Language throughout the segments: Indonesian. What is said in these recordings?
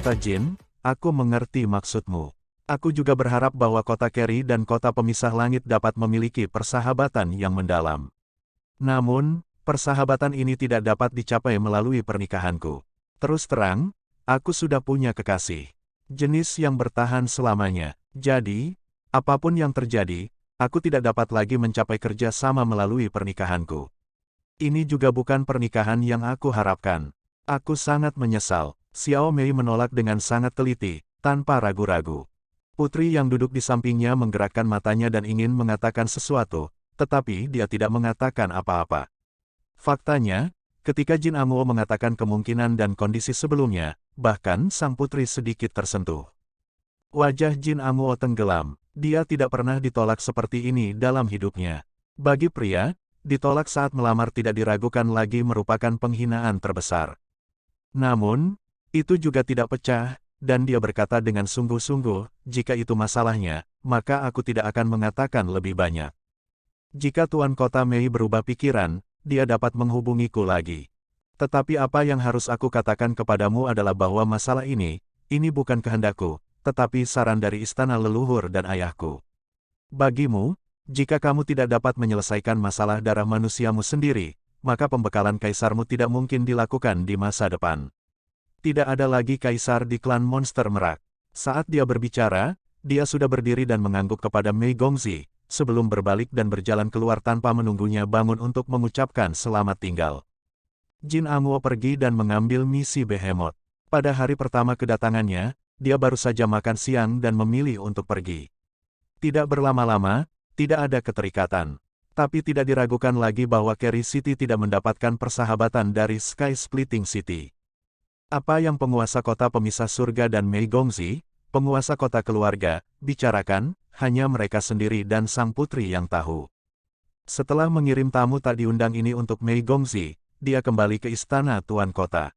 Kota Jin, aku mengerti maksudmu. Aku juga berharap bahwa kota Keri dan kota pemisah langit dapat memiliki persahabatan yang mendalam. Namun, persahabatan ini tidak dapat dicapai melalui pernikahanku. Terus terang, aku sudah punya kekasih. Jenis yang bertahan selamanya. Jadi, apapun yang terjadi, aku tidak dapat lagi mencapai kerja sama melalui pernikahanku. Ini juga bukan pernikahan yang aku harapkan. Aku sangat menyesal. Xiao Mei menolak dengan sangat teliti, tanpa ragu-ragu. Putri yang duduk di sampingnya menggerakkan matanya dan ingin mengatakan sesuatu, tetapi dia tidak mengatakan apa-apa. Faktanya, ketika Jin Amuo mengatakan kemungkinan dan kondisi sebelumnya, bahkan sang putri sedikit tersentuh. Wajah Jin Amuo tenggelam, dia tidak pernah ditolak seperti ini dalam hidupnya. Bagi pria, ditolak saat melamar tidak diragukan lagi merupakan penghinaan terbesar. Namun, itu juga tidak pecah, dan dia berkata dengan sungguh-sungguh, jika itu masalahnya, maka aku tidak akan mengatakan lebih banyak. Jika Tuan Kota Mei berubah pikiran, dia dapat menghubungiku lagi. Tetapi apa yang harus aku katakan kepadamu adalah bahwa masalah ini bukan kehendakku, tetapi saran dari istana leluhur dan ayahku. Bagimu, jika kamu tidak dapat menyelesaikan masalah darah manusiamu sendiri, maka pembekalan kaisarmu tidak mungkin dilakukan di masa depan. Tidak ada lagi kaisar di klan monster merak. Saat dia berbicara, dia sudah berdiri dan mengangguk kepada Mei Gongzi, sebelum berbalik dan berjalan keluar tanpa menunggunya bangun untuk mengucapkan selamat tinggal. Jin Amuo pergi dan mengambil misi Behemoth. Pada hari pertama kedatangannya, dia baru saja makan siang dan memilih untuk pergi. Tidak berlama-lama, tidak ada keterikatan. Tapi tidak diragukan lagi bahwa Keri City tidak mendapatkan persahabatan dari Sky Splitting City. Apa yang penguasa kota pemisah surga dan Mei Gongzi, penguasa kota keluarga, bicarakan, hanya mereka sendiri dan sang putri yang tahu. Setelah mengirim tamu tak diundang ini untuk Mei Gongzi, dia kembali ke istana tuan kota.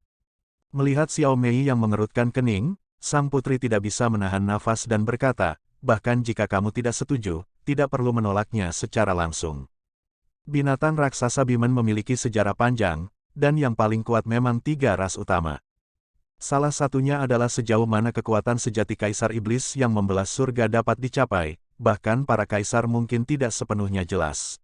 Melihat Xiao Mei yang mengerutkan kening, sang putri tidak bisa menahan nafas dan berkata, bahkan jika kamu tidak setuju, tidak perlu menolaknya secara langsung. Binatang raksasa Bimen memiliki sejarah panjang, dan yang paling kuat memang 3 ras utama. Salah satunya adalah sejauh mana kekuatan sejati Kaisar Iblis yang membelah surga dapat dicapai, bahkan para kaisar mungkin tidak sepenuhnya jelas.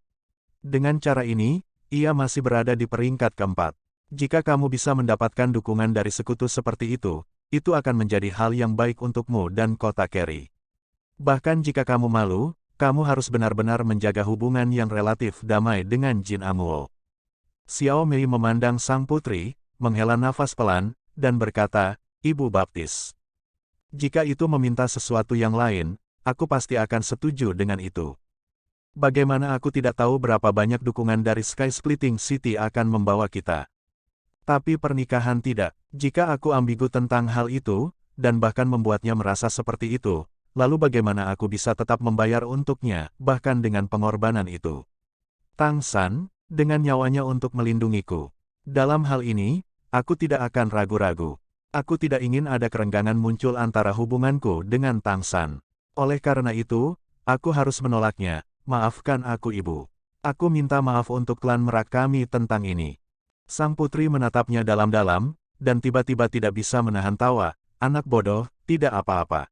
Dengan cara ini, ia masih berada di peringkat keempat. Jika kamu bisa mendapatkan dukungan dari sekutu seperti itu akan menjadi hal yang baik untukmu dan kota Keri. Bahkan jika kamu malu, kamu harus benar-benar menjaga hubungan yang relatif damai dengan Jin Amuo. Xiao Mei memandang sang putri, menghela nafas pelan, dan berkata, Ibu Baptis. Jika itu meminta sesuatu yang lain, aku pasti akan setuju dengan itu. Bagaimana aku tidak tahu berapa banyak dukungan dari Sky Splitting City akan membawa kita. Tapi pernikahan tidak. Jika aku ambigu tentang hal itu, dan bahkan membuatnya merasa seperti itu, lalu bagaimana aku bisa tetap membayar untuknya, bahkan dengan pengorbanan itu. Tang San, dengan nyawanya untuk melindungiku. Dalam hal ini, aku tidak akan ragu-ragu. Aku tidak ingin ada kerenggangan muncul antara hubunganku dengan Tang San. Oleh karena itu, aku harus menolaknya. Maafkan aku ibu. Aku minta maaf untuk klan merak kami tentang ini. Sang putri menatapnya dalam-dalam, dan tiba-tiba tidak bisa menahan tawa. Anak bodoh, tidak apa-apa.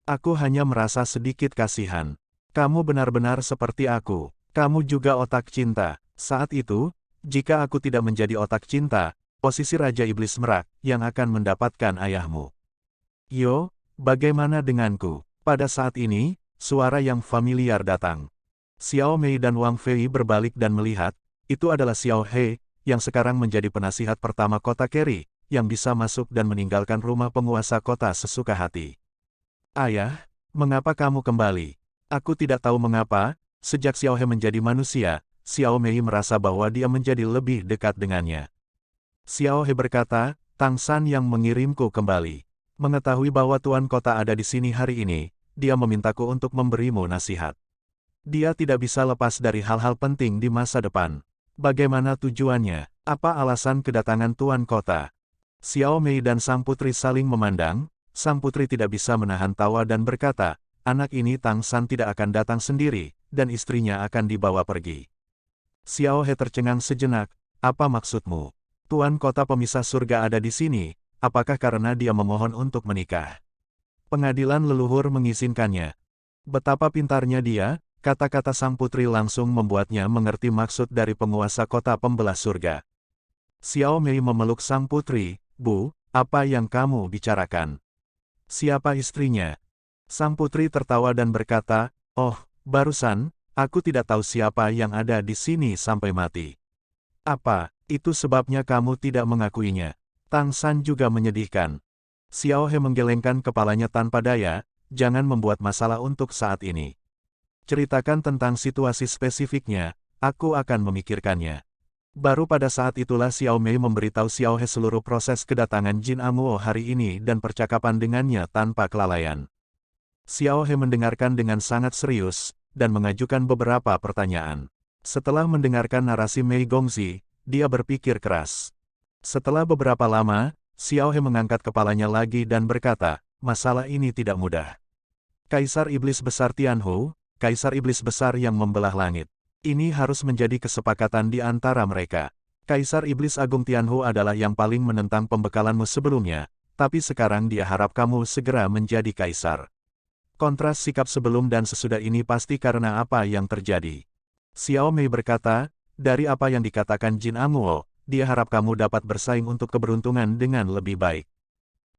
Aku hanya merasa sedikit kasihan. Kamu benar-benar seperti aku. Kamu juga otak cinta. Saat itu, jika aku tidak menjadi otak cinta, posisi Raja Iblis Merak, yang akan mendapatkan ayahmu. Yo, bagaimana denganku? Pada saat ini, suara yang familiar datang. Xiao Mei dan Wang Fei berbalik dan melihat, itu adalah Xiao He, yang sekarang menjadi penasihat pertama kota Keri, yang bisa masuk dan meninggalkan rumah penguasa kota sesuka hati. Ayah, mengapa kamu kembali? Aku tidak tahu mengapa, sejak Xiao He menjadi manusia, Xiao Mei merasa bahwa dia menjadi lebih dekat dengannya. Xiao He berkata, Tang San yang mengirimku kembali. Mengetahui bahwa tuan kota ada di sini hari ini, dia memintaku untuk memberimu nasihat. Dia tidak bisa lepas dari hal-hal penting di masa depan. Bagaimana tujuannya? Apa alasan kedatangan tuan kota? Xiao Mei dan sang putri saling memandang, sang putri tidak bisa menahan tawa dan berkata, anak ini Tang San tidak akan datang sendiri, dan istrinya akan dibawa pergi. Xiao He tercengang sejenak, apa maksudmu? Tuan kota pemisah surga ada di sini, apakah karena dia memohon untuk menikah? Pengadilan leluhur mengizinkannya. Betapa pintarnya dia, kata-kata sang putri langsung membuatnya mengerti maksud dari penguasa kota pembelah surga. Xiao Mei memeluk sang putri, "Bu, apa yang kamu bicarakan? Siapa istrinya?" Sang putri tertawa dan berkata, "Oh, barusan, aku tidak tahu siapa yang ada di sini sampai mati." "Apa, itu sebabnya kamu tidak mengakuinya?" Tang San juga menyedihkan. Xiao He menggelengkan kepalanya tanpa daya, "Jangan membuat masalah untuk saat ini. Ceritakan tentang situasi spesifiknya, aku akan memikirkannya." Baru pada saat itulah Xiao Mei memberitahu Xiao He seluruh proses kedatangan Jin Amuo hari ini dan percakapan dengannya tanpa kelalaian. Xiao He mendengarkan dengan sangat serius, dan mengajukan beberapa pertanyaan. Setelah mendengarkan narasi Mei Gongzi, dia berpikir keras. Setelah beberapa lama, Xiao He mengangkat kepalanya lagi dan berkata, "Masalah ini tidak mudah. Kaisar Iblis Besar Tianhu, Kaisar Iblis Besar yang membelah langit. Ini harus menjadi kesepakatan di antara mereka. Kaisar Iblis Agung Tianhu adalah yang paling menentang pembekalanmu sebelumnya, tapi sekarang dia harap kamu segera menjadi kaisar. Kontras sikap sebelum dan sesudah ini pasti karena apa yang terjadi." Xiao Mei berkata, "Dari apa yang dikatakan Jin Amuo, dia harap kamu dapat bersaing untuk keberuntungan dengan lebih baik."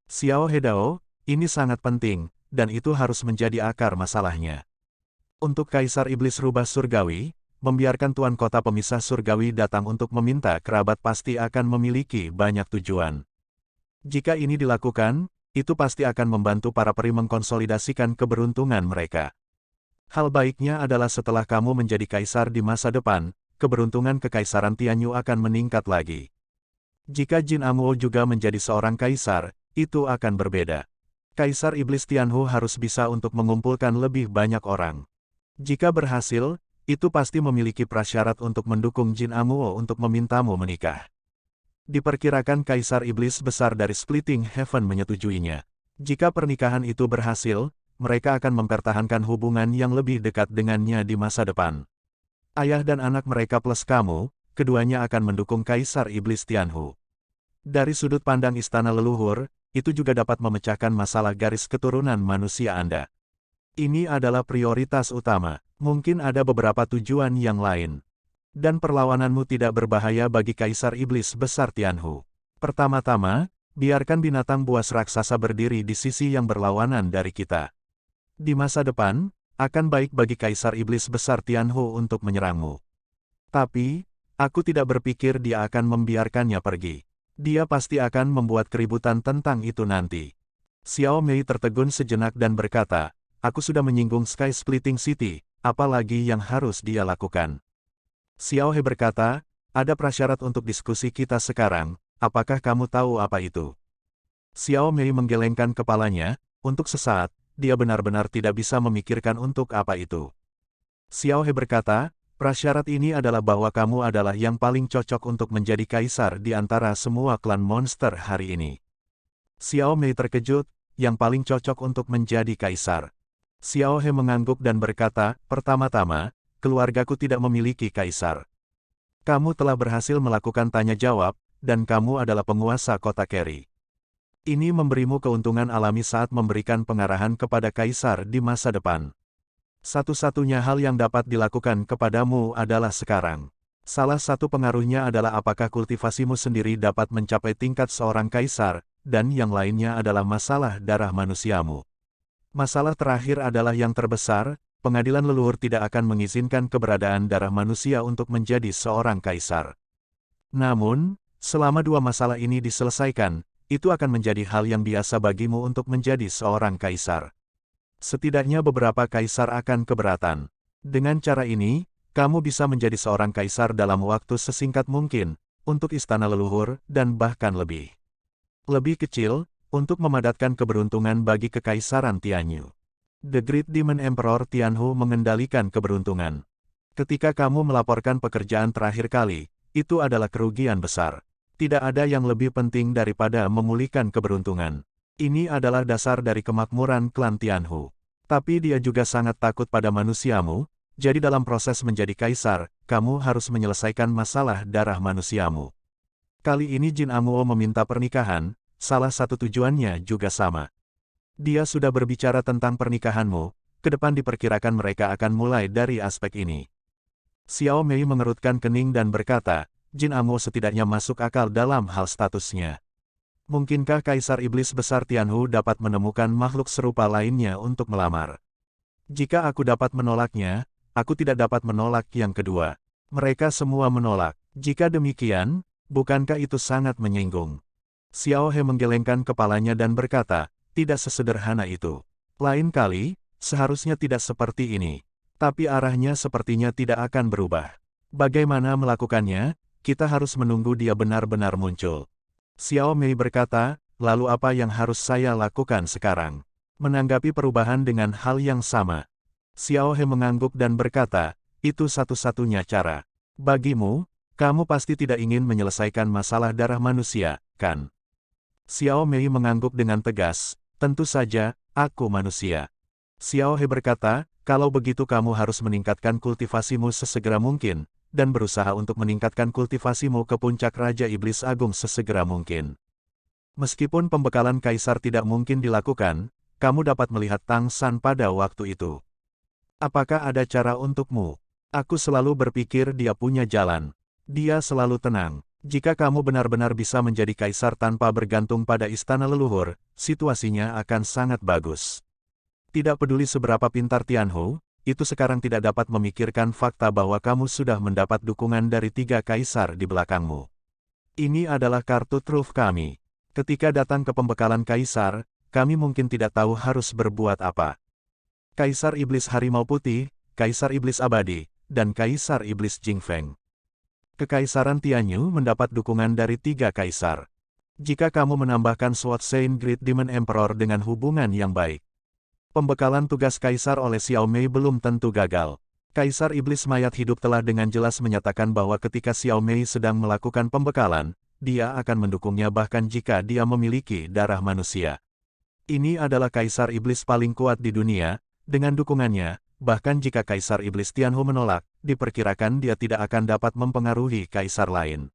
Xiao Hedao, ini sangat penting, dan itu harus menjadi akar masalahnya. Untuk Kaisar Iblis Rubah Surgawi, membiarkan Tuan Kota Pemisah Surgawi datang untuk meminta kerabat pasti akan memiliki banyak tujuan. Jika ini dilakukan, itu pasti akan membantu para peri mengkonsolidasikan keberuntungan mereka. Hal baiknya adalah setelah kamu menjadi kaisar di masa depan, keberuntungan kekaisaran Tianyu akan meningkat lagi. Jika Jin Amuo juga menjadi seorang kaisar, itu akan berbeda. Kaisar Iblis Tianhu harus bisa untuk mengumpulkan lebih banyak orang. Jika berhasil, itu pasti memiliki prasyarat untuk mendukung Jin Amuo untuk memintamu menikah. Diperkirakan Kaisar Iblis Besar dari Splitting Heaven menyetujuinya. Jika pernikahan itu berhasil, mereka akan mempertahankan hubungan yang lebih dekat dengannya di masa depan. Ayah dan anak mereka plus kamu, keduanya akan mendukung Kaisar Iblis Tianhu. Dari sudut pandang istana leluhur, itu juga dapat memecahkan masalah garis keturunan manusia Anda. Ini adalah prioritas utama, mungkin ada beberapa tujuan yang lain. Dan perlawananmu tidak berbahaya bagi Kaisar Iblis Besar Tianhu. Pertama-tama, biarkan binatang buas raksasa berdiri di sisi yang berlawanan dari kita. Di masa depan, akan baik bagi Kaisar Iblis Besar Tianhu untuk menyerangmu. Tapi, aku tidak berpikir dia akan membiarkannya pergi. Dia pasti akan membuat keributan tentang itu nanti. Xiao Mei tertegun sejenak dan berkata, "Aku sudah menyinggung Sky Splitting City, apalagi yang harus dia lakukan?" Xiao He berkata, "Ada prasyarat untuk diskusi kita sekarang, apakah kamu tahu apa itu?" Xiao Mei menggelengkan kepalanya, untuk sesaat, dia benar-benar tidak bisa memikirkan untuk apa itu. Xiao He berkata, "Prasyarat ini adalah bahwa kamu adalah yang paling cocok untuk menjadi kaisar di antara semua klan monster hari ini." Xiao Mei terkejut, yang paling cocok untuk menjadi kaisar. Xiao He mengangguk dan berkata, "Pertama-tama, keluargaku tidak memiliki kaisar. Kamu telah berhasil melakukan tanya jawab, dan kamu adalah penguasa kota Keri. Ini memberimu keuntungan alami saat memberikan pengarahan kepada kaisar di masa depan. Satu-satunya hal yang dapat dilakukan kepadamu adalah sekarang. Salah satu pengaruhnya adalah apakah kultivasimu sendiri dapat mencapai tingkat seorang kaisar, dan yang lainnya adalah masalah darah manusiamu. Masalah terakhir adalah yang terbesar, pengadilan leluhur tidak akan mengizinkan keberadaan darah manusia untuk menjadi seorang kaisar. Namun, selama dua masalah ini diselesaikan, itu akan menjadi hal yang biasa bagimu untuk menjadi seorang kaisar. Setidaknya beberapa kaisar akan keberatan. Dengan cara ini, kamu bisa menjadi seorang kaisar dalam waktu sesingkat mungkin, untuk istana leluhur, dan bahkan lebih kecil, untuk memadatkan keberuntungan bagi kekaisaran Tianyu. The Great Demon Emperor Tianhu mengendalikan keberuntungan. Ketika kamu melaporkan pekerjaan terakhir kali, itu adalah kerugian besar. Tidak ada yang lebih penting daripada memulihkan keberuntungan. Ini adalah dasar dari kemakmuran klan Tianhu. Tapi dia juga sangat takut pada manusiamu, jadi dalam proses menjadi kaisar, kamu harus menyelesaikan masalah darah manusiamu. Kali ini Jin Amuo meminta pernikahan, salah satu tujuannya juga sama. Dia sudah berbicara tentang pernikahanmu, ke depan diperkirakan mereka akan mulai dari aspek ini. Xiao Mei mengerutkan kening dan berkata, Jin Amo setidaknya masuk akal dalam hal statusnya. Mungkinkah Kaisar Iblis Besar Tianhu dapat menemukan makhluk serupa lainnya untuk melamar? Jika aku dapat menolaknya, aku tidak dapat menolak yang kedua. Mereka semua menolak. Jika demikian, bukankah itu sangat menyinggung? Xiao He menggelengkan kepalanya dan berkata, tidak sesederhana itu. Lain kali, seharusnya tidak seperti ini. Tapi arahnya sepertinya tidak akan berubah. Bagaimana melakukannya? Kita harus menunggu dia benar-benar muncul. Xiao Mei berkata, lalu apa yang harus saya lakukan sekarang? Menanggapi perubahan dengan hal yang sama. Xiao He mengangguk dan berkata, itu satu-satunya cara. Bagimu, kamu pasti tidak ingin menyelesaikan masalah darah manusia, kan? Xiao Mei mengangguk dengan tegas, tentu saja, aku manusia. Xiao He berkata, kalau begitu kamu harus meningkatkan kultivasimu sesegera mungkin, dan berusaha untuk meningkatkan kultivasimu ke puncak Raja Iblis Agung sesegera mungkin. Meskipun pembekalan Kaisar tidak mungkin dilakukan, kamu dapat melihat Tang San pada waktu itu. Apakah ada cara untukmu? Aku selalu berpikir dia punya jalan. Dia selalu tenang. Jika kamu benar-benar bisa menjadi kaisar tanpa bergantung pada istana leluhur, situasinya akan sangat bagus. Tidak peduli seberapa pintar Tianhu, itu sekarang tidak dapat memikirkan fakta bahwa kamu sudah mendapat dukungan dari 3 kaisar di belakangmu. Ini adalah kartu truf kami. Ketika datang ke pembekalan kaisar, kami mungkin tidak tahu harus berbuat apa. Kaisar Iblis Harimau Putih, Kaisar Iblis Abadi, dan Kaisar Iblis Jingfeng. Kekaisaran Tianyu mendapat dukungan dari 3 kaisar. Jika kamu menambahkan Sword Saint Great Demon Emperor dengan hubungan yang baik, pembekalan tugas kaisar oleh Xiao Mei belum tentu gagal. Kaisar Iblis Mayat Hidup telah dengan jelas menyatakan bahwa ketika Xiao Mei sedang melakukan pembekalan, dia akan mendukungnya bahkan jika dia memiliki darah manusia. Ini adalah Kaisar Iblis paling kuat di dunia, dengan dukungannya, bahkan jika Kaisar Iblis Tianhu menolak, diperkirakan dia tidak akan dapat mempengaruhi kaisar lain.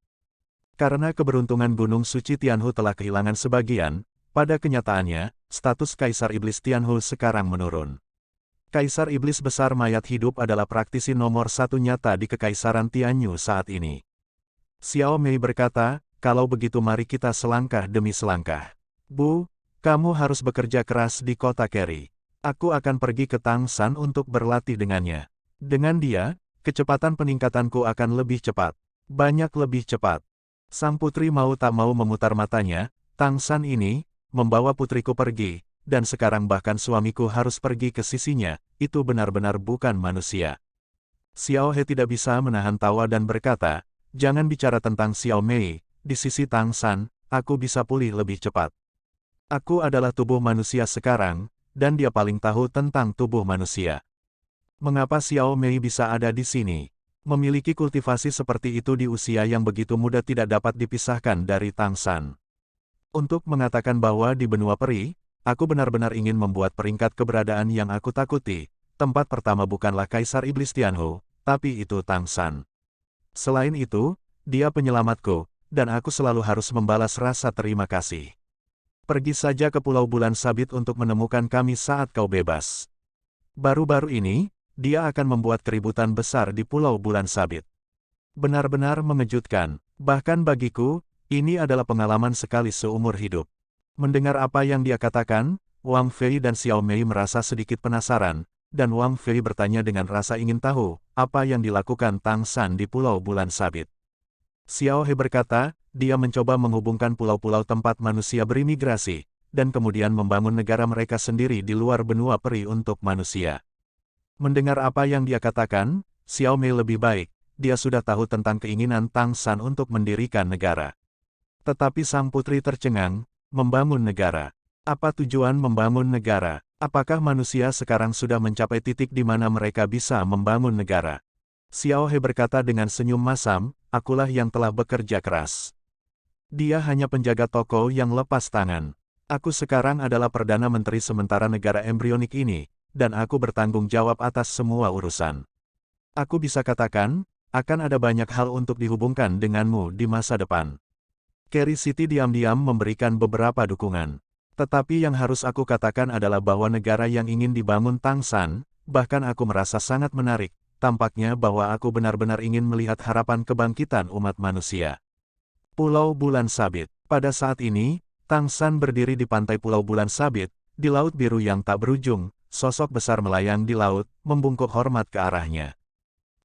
Karena keberuntungan Gunung Suci Tianhu telah kehilangan sebagian, pada kenyataannya, status Kaisar Iblis Tianhu sekarang menurun. Kaisar Iblis Besar Mayat Hidup adalah praktisi nomor 1 nyata di Kekaisaran Tianyu saat ini. Xiao Mei berkata, kalau begitu mari kita selangkah demi selangkah. Bu, kamu harus bekerja keras di kota Keri. Aku akan pergi ke Tang San untuk berlatih dengannya. Dengan dia, kecepatan peningkatanku akan lebih cepat. Banyak lebih cepat. Sang putri mau tak mau memutar matanya, Tang San ini, membawa putriku pergi, dan sekarang bahkan suamiku harus pergi ke sisinya, itu benar-benar bukan manusia. Xiao He tidak bisa menahan tawa dan berkata, jangan bicara tentang Xiao Mei, di sisi Tang San, aku bisa pulih lebih cepat. Aku adalah tubuh manusia sekarang, dan dia paling tahu tentang tubuh manusia. Mengapa Xiao Mei bisa ada di sini? Memiliki kultivasi seperti itu di usia yang begitu muda tidak dapat dipisahkan dari Tang San. Untuk mengatakan bahwa di benua peri, aku benar-benar ingin membuat peringkat keberadaan yang aku takuti. Tempat pertama bukanlah Kaisar Iblis Tianhu, tapi itu Tang San. Selain itu, dia penyelamatku, dan aku selalu harus membalas rasa terima kasih. Pergi saja ke Pulau Bulan Sabit untuk menemukan kami saat kau bebas. Baru-baru ini, dia akan membuat keributan besar di Pulau Bulan Sabit. Benar-benar mengejutkan, bahkan bagiku, ini adalah pengalaman sekali seumur hidup. Mendengar apa yang dia katakan, Wang Fei dan Xiao Mei merasa sedikit penasaran, dan Wang Fei bertanya dengan rasa ingin tahu, apa yang dilakukan Tang San di Pulau Bulan Sabit. Xiao He berkata, dia mencoba menghubungkan pulau-pulau tempat manusia berimigrasi, dan kemudian membangun negara mereka sendiri di luar benua peri untuk manusia. Mendengar apa yang dia katakan, Xiao Mei lebih baik, dia sudah tahu tentang keinginan Tang San untuk mendirikan negara. Tetapi sang putri tercengang, membangun negara. Apa tujuan membangun negara? Apakah manusia sekarang sudah mencapai titik di mana mereka bisa membangun negara? Xiao He berkata dengan senyum masam, akulah yang telah bekerja keras. Dia hanya penjaga toko yang lepas tangan. Aku sekarang adalah Perdana Menteri sementara negara embrionik ini, dan aku bertanggung jawab atas semua urusan. Aku bisa katakan, akan ada banyak hal untuk dihubungkan denganmu di masa depan. Carry City diam-diam memberikan beberapa dukungan. Tetapi yang harus aku katakan adalah bahwa negara yang ingin dibangun Tangshan, bahkan aku merasa sangat menarik, tampaknya bahwa aku benar-benar ingin melihat harapan kebangkitan umat manusia. Pulau Bulan Sabit. Pada saat ini, Tangshan berdiri di pantai Pulau Bulan Sabit, di laut biru yang tak berujung, sosok besar melayang di laut, membungkuk hormat ke arahnya.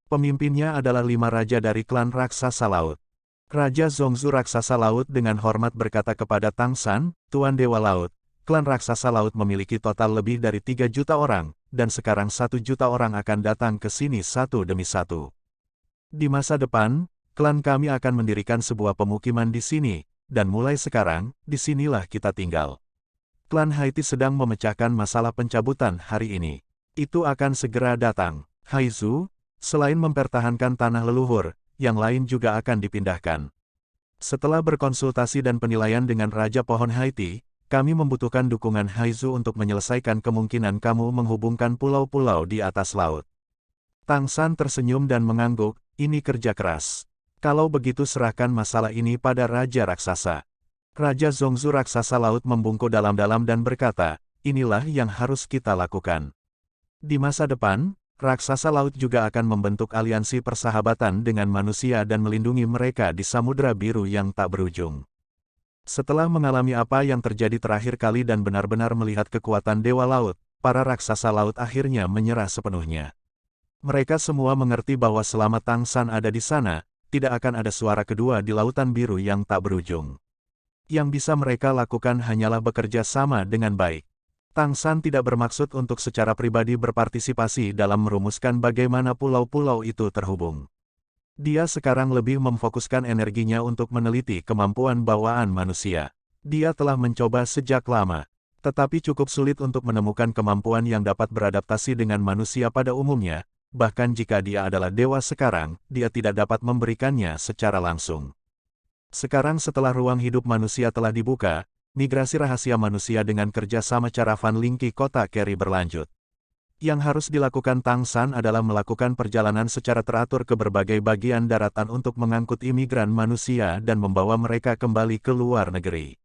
Pemimpinnya adalah 5 raja dari klan raksasa laut. Raja Zongzu raksasa laut dengan hormat berkata kepada Tangshan, Tuan Dewa Laut, klan raksasa laut memiliki total lebih dari 3 juta orang, dan sekarang 1 juta orang akan datang ke sini satu demi satu. Di masa depan, klan kami akan mendirikan sebuah pemukiman di sini, dan mulai sekarang, disinilah kita tinggal. Klan Haiti sedang memecahkan masalah pencabutan hari ini. Itu akan segera datang. Haizu, selain mempertahankan tanah leluhur, yang lain juga akan dipindahkan. Setelah berkonsultasi dan penilaian dengan Raja Pohon Haiti, kami membutuhkan dukungan Haizu untuk menyelesaikan kemungkinan kamu menghubungkan pulau-pulau di atas laut. Tangshan tersenyum dan mengangguk, ini kerja keras. Kalau begitu serahkan masalah ini pada Raja Raksasa. Raja Zongzu Raksasa Laut membungkuk dalam-dalam dan berkata, inilah yang harus kita lakukan. Di masa depan, Raksasa Laut juga akan membentuk aliansi persahabatan dengan manusia dan melindungi mereka di Samudra Biru yang tak berujung. Setelah mengalami apa yang terjadi terakhir kali dan benar-benar melihat kekuatan Dewa Laut, para Raksasa Laut akhirnya menyerah sepenuhnya. Mereka semua mengerti bahwa selama Tangshan ada di sana, tidak akan ada suara kedua di Lautan Biru yang tak berujung. Yang bisa mereka lakukan hanyalah bekerja sama dengan baik. Tangshan tidak bermaksud untuk secara pribadi berpartisipasi dalam merumuskan bagaimana pulau-pulau itu terhubung. Dia sekarang lebih memfokuskan energinya untuk meneliti kemampuan bawaan manusia. Dia telah mencoba sejak lama, tetapi cukup sulit untuk menemukan kemampuan yang dapat beradaptasi dengan manusia pada umumnya, bahkan jika dia adalah dewa sekarang, dia tidak dapat memberikannya secara langsung. Sekarang setelah ruang hidup manusia telah dibuka, migrasi rahasia manusia dengan kerjasama caravan Lingki Kota Carry berlanjut. Yang harus dilakukan Tangshan adalah melakukan perjalanan secara teratur ke berbagai bagian daratan untuk mengangkut imigran manusia dan membawa mereka kembali ke luar negeri.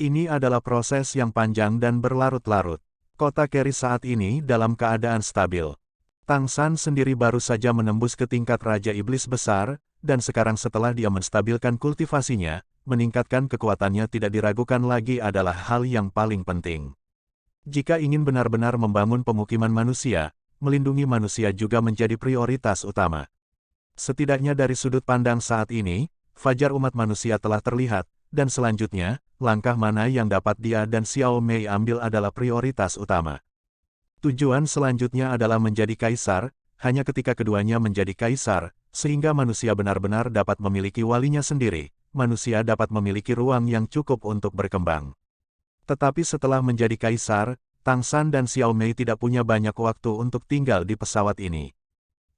Ini adalah proses yang panjang dan berlarut-larut. Kota Carry saat ini dalam keadaan stabil. Tangshan sendiri baru saja menembus ke tingkat Raja Iblis Besar, dan sekarang setelah dia menstabilkan kultivasinya, meningkatkan kekuatannya tidak diragukan lagi adalah hal yang paling penting. Jika ingin benar-benar membangun pemukiman manusia, melindungi manusia juga menjadi prioritas utama. Setidaknya dari sudut pandang saat ini, fajar umat manusia telah terlihat, dan selanjutnya, langkah mana yang dapat dia dan Xiao Mei ambil adalah prioritas utama. Tujuan selanjutnya adalah menjadi kaisar, hanya ketika keduanya menjadi kaisar, sehingga manusia benar-benar dapat memiliki walinya sendiri, manusia dapat memiliki ruang yang cukup untuk berkembang. Tetapi setelah menjadi kaisar, Tangshan dan Xiao Mei tidak punya banyak waktu untuk tinggal di pesawat ini.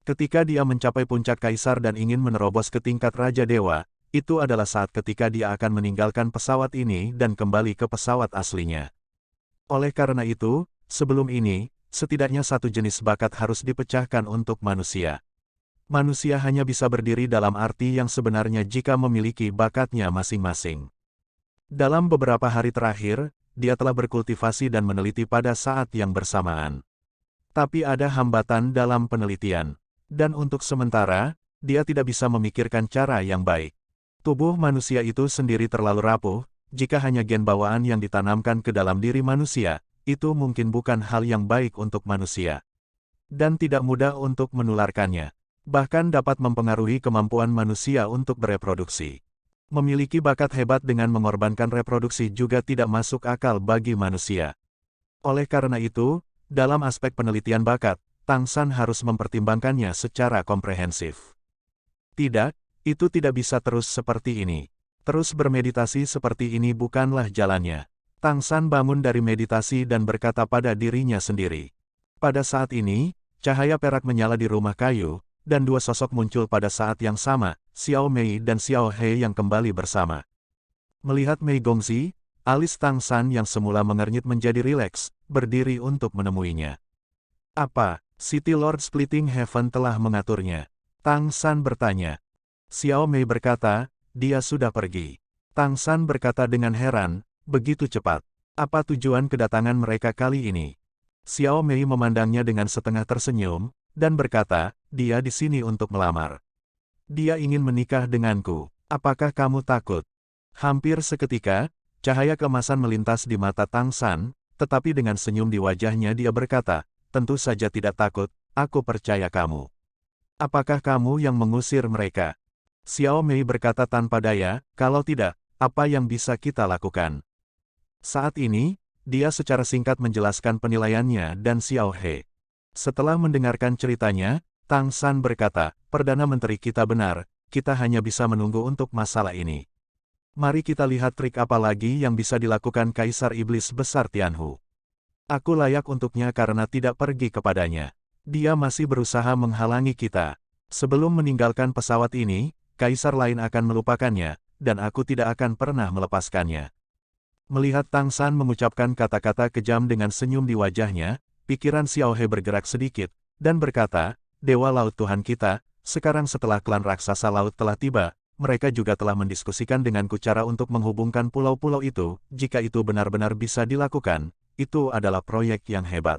Ketika dia mencapai puncak kaisar dan ingin menerobos ke tingkat Raja Dewa, itu adalah saat ketika dia akan meninggalkan pesawat ini dan kembali ke pesawat aslinya. Oleh karena itu, sebelum ini, setidaknya satu jenis bakat harus dipecahkan untuk manusia. Manusia hanya bisa berdiri dalam arti yang sebenarnya jika memiliki bakatnya masing-masing. Dalam beberapa hari terakhir, dia telah berkultivasi dan meneliti pada saat yang bersamaan. Tapi ada hambatan dalam penelitian. Dan untuk sementara, dia tidak bisa memikirkan cara yang baik. Tubuh manusia itu sendiri terlalu rapuh, jika hanya gen bawaan yang ditanamkan ke dalam diri manusia, itu mungkin bukan hal yang baik untuk manusia. Dan tidak mudah untuk menularkannya. Bahkan dapat mempengaruhi kemampuan manusia untuk bereproduksi. Memiliki bakat hebat dengan mengorbankan reproduksi juga tidak masuk akal bagi manusia. Oleh karena itu, dalam aspek penelitian bakat, Tangshan harus mempertimbangkannya secara komprehensif. Tidak, itu tidak bisa terus seperti ini. Terus bermeditasi seperti ini bukanlah jalannya. Tangshan bangun dari meditasi dan berkata pada dirinya sendiri. Pada saat ini, cahaya perak menyala di rumah kayu, dan dua sosok muncul pada saat yang sama, Xiao Mei dan Xiao He yang kembali bersama. Melihat Mei Gongzi, alis Tangshan yang semula mengernyit menjadi rileks, berdiri untuk menemuinya. Apa, City Lord Splitting Heaven telah mengaturnya? Tangshan bertanya. Xiao Mei berkata, dia sudah pergi. Tang San berkata dengan heran, begitu cepat. Apa tujuan kedatangan mereka kali ini? Xiao Mei memandangnya dengan setengah tersenyum, dan berkata, dia di sini untuk melamar. Dia ingin menikah denganku. Apakah kamu takut? Hampir seketika, cahaya keemasan melintas di mata Tang San, tetapi dengan senyum di wajahnya dia berkata, tentu saja tidak takut, aku percaya kamu. Apakah kamu yang mengusir mereka? Xiao Mei berkata tanpa daya, kalau tidak, apa yang bisa kita lakukan? Saat ini, dia secara singkat menjelaskan penilaiannya dan Xiao He. Setelah mendengarkan ceritanya, Tang San berkata, Perdana Menteri kita benar, kita hanya bisa menunggu untuk masalah ini. Mari kita lihat trik apa lagi yang bisa dilakukan Kaisar Iblis Besar Tianhu. Aku layak untuknya karena tidak pergi kepadanya. Dia masih berusaha menghalangi kita. Sebelum meninggalkan pesawat ini, Kaisar lain akan melupakannya, dan aku tidak akan pernah melepaskannya. Melihat Tang San mengucapkan kata-kata kejam dengan senyum di wajahnya, pikiran Xiao He bergerak sedikit, dan berkata, Dewa Laut Tuhan kita, sekarang setelah klan raksasa laut telah tiba, mereka juga telah mendiskusikan denganku cara untuk menghubungkan pulau-pulau itu, jika itu benar-benar bisa dilakukan, itu adalah proyek yang hebat.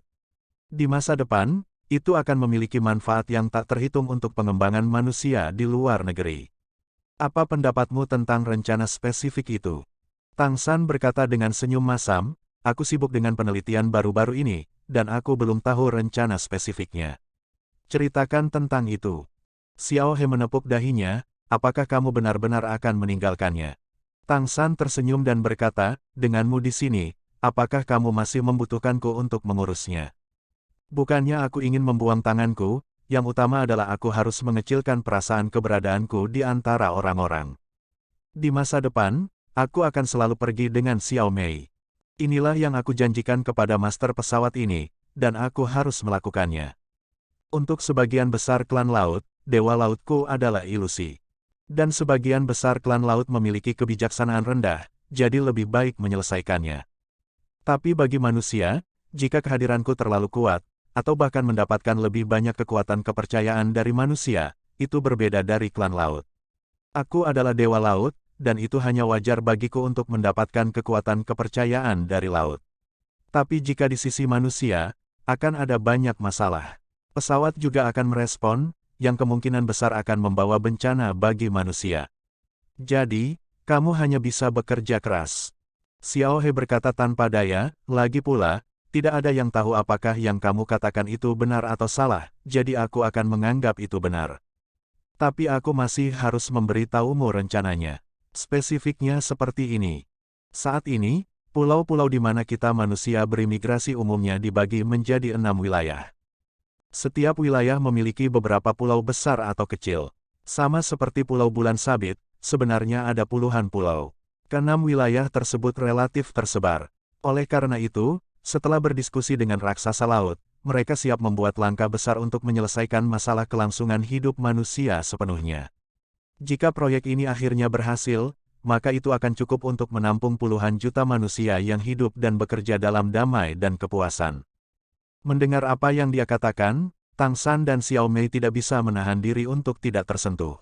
Di masa depan, itu akan memiliki manfaat yang tak terhitung untuk pengembangan manusia di luar negeri. Apa pendapatmu tentang rencana spesifik itu? Tang San berkata dengan senyum masam, aku sibuk dengan penelitian baru-baru ini, dan aku belum tahu rencana spesifiknya. Ceritakan tentang itu. Xiao He menepuk dahinya, apakah kamu benar-benar akan meninggalkannya? Tang San tersenyum dan berkata, denganmu di sini, apakah kamu masih membutuhkanku untuk mengurusnya? Bukannya aku ingin membuang tanganku, yang utama adalah aku harus mengecilkan perasaan keberadaanku di antara orang-orang. Di masa depan, aku akan selalu pergi dengan Xiao Mei. Inilah yang aku janjikan kepada master pesawat ini, dan aku harus melakukannya. Untuk sebagian besar klan laut, Dewa Lautku adalah ilusi. Dan sebagian besar klan laut memiliki kebijaksanaan rendah, jadi lebih baik menyelesaikannya. Tapi bagi manusia, jika kehadiranku terlalu kuat, atau bahkan mendapatkan lebih banyak kekuatan kepercayaan dari manusia, itu berbeda dari klan laut. Aku adalah Dewa Laut, dan itu hanya wajar bagiku untuk mendapatkan kekuatan kepercayaan dari laut. Tapi jika di sisi manusia, akan ada banyak masalah. Pesawat juga akan merespon, yang kemungkinan besar akan membawa bencana bagi manusia. Jadi, kamu hanya bisa bekerja keras. Xiao He berkata tanpa daya, lagi pula, tidak ada yang tahu apakah yang kamu katakan itu benar atau salah, jadi aku akan menganggap itu benar. Tapi aku masih harus memberitahumu rencananya. Spesifiknya seperti ini. Saat ini, pulau-pulau di mana kita manusia berimigrasi umumnya dibagi menjadi 6 wilayah. Setiap wilayah memiliki beberapa pulau besar atau kecil. Sama seperti Pulau Bulan Sabit, sebenarnya ada puluhan pulau. Keenam wilayah tersebut relatif tersebar. Oleh karena itu, setelah berdiskusi dengan raksasa laut, mereka siap membuat langkah besar untuk menyelesaikan masalah kelangsungan hidup manusia sepenuhnya. Jika proyek ini akhirnya berhasil, maka itu akan cukup untuk menampung puluhan juta manusia yang hidup dan bekerja dalam damai dan kepuasan. Mendengar apa yang dia katakan, Tang San dan Xiao Mei tidak bisa menahan diri untuk tidak tersentuh.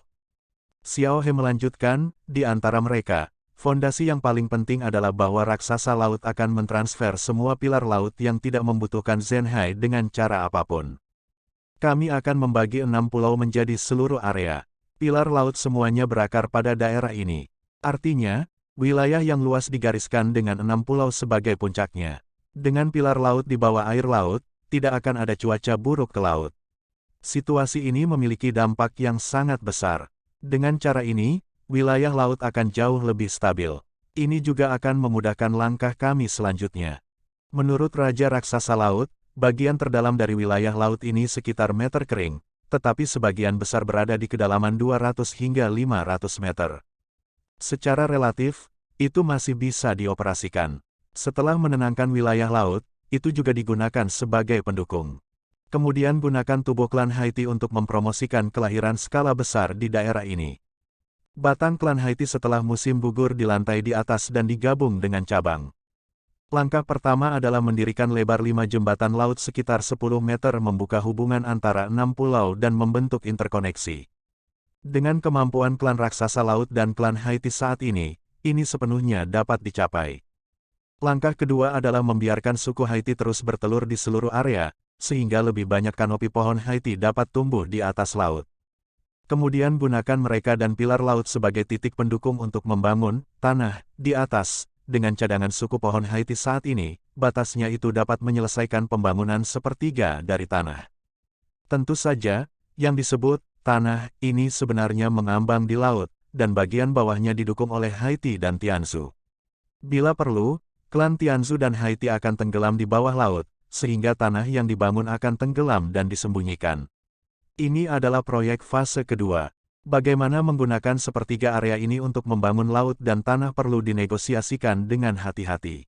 Xiao He melanjutkan, di antara mereka, fondasi yang paling penting adalah bahwa raksasa laut akan mentransfer semua pilar laut yang tidak membutuhkan Zenhai dengan cara apapun. Kami akan membagi 6 pulau menjadi seluruh area. Pilar laut semuanya berakar pada daerah ini. Artinya, wilayah yang luas digariskan dengan 6 pulau sebagai puncaknya. Dengan pilar laut di bawah air laut, tidak akan ada cuaca buruk ke laut. Situasi ini memiliki dampak yang sangat besar. Dengan cara ini, wilayah laut akan jauh lebih stabil. Ini juga akan memudahkan langkah kami selanjutnya. Menurut Raja Raksasa Laut, bagian terdalam dari wilayah laut ini sekitar meter kering, tetapi sebagian besar berada di kedalaman 200 hingga 500 meter. Secara relatif, itu masih bisa dioperasikan. Setelah menenangkan wilayah laut, itu juga digunakan sebagai pendukung. Kemudian gunakan tubuh klan Haiti untuk mempromosikan kelahiran skala besar di daerah ini. Batang klan Haiti setelah musim gugur di lantai di atas dan digabung dengan cabang. Langkah pertama adalah mendirikan lebar 5 jembatan laut sekitar 10 meter membuka hubungan antara 6 pulau dan membentuk interkoneksi. Dengan kemampuan klan raksasa laut dan klan Haiti saat ini, ini sepenuhnya dapat dicapai. Langkah kedua adalah membiarkan suku Haiti terus bertelur di seluruh area, sehingga lebih banyak kanopi pohon Haiti dapat tumbuh di atas laut. Kemudian gunakan mereka dan pilar laut sebagai titik pendukung untuk membangun tanah di atas. Dengan cadangan suku pohon Haiti saat ini, batasnya itu dapat menyelesaikan pembangunan sepertiga dari tanah. Tentu saja, yang disebut tanah ini sebenarnya mengambang di laut, dan bagian bawahnya didukung oleh Haiti dan Tianzhu. Bila perlu, klan Tianzhu dan Haiti akan tenggelam di bawah laut, sehingga tanah yang dibangun akan tenggelam dan disembunyikan. Ini adalah proyek fase kedua. Bagaimana menggunakan sepertiga area ini untuk membangun laut dan tanah perlu dinegosiasikan dengan hati-hati.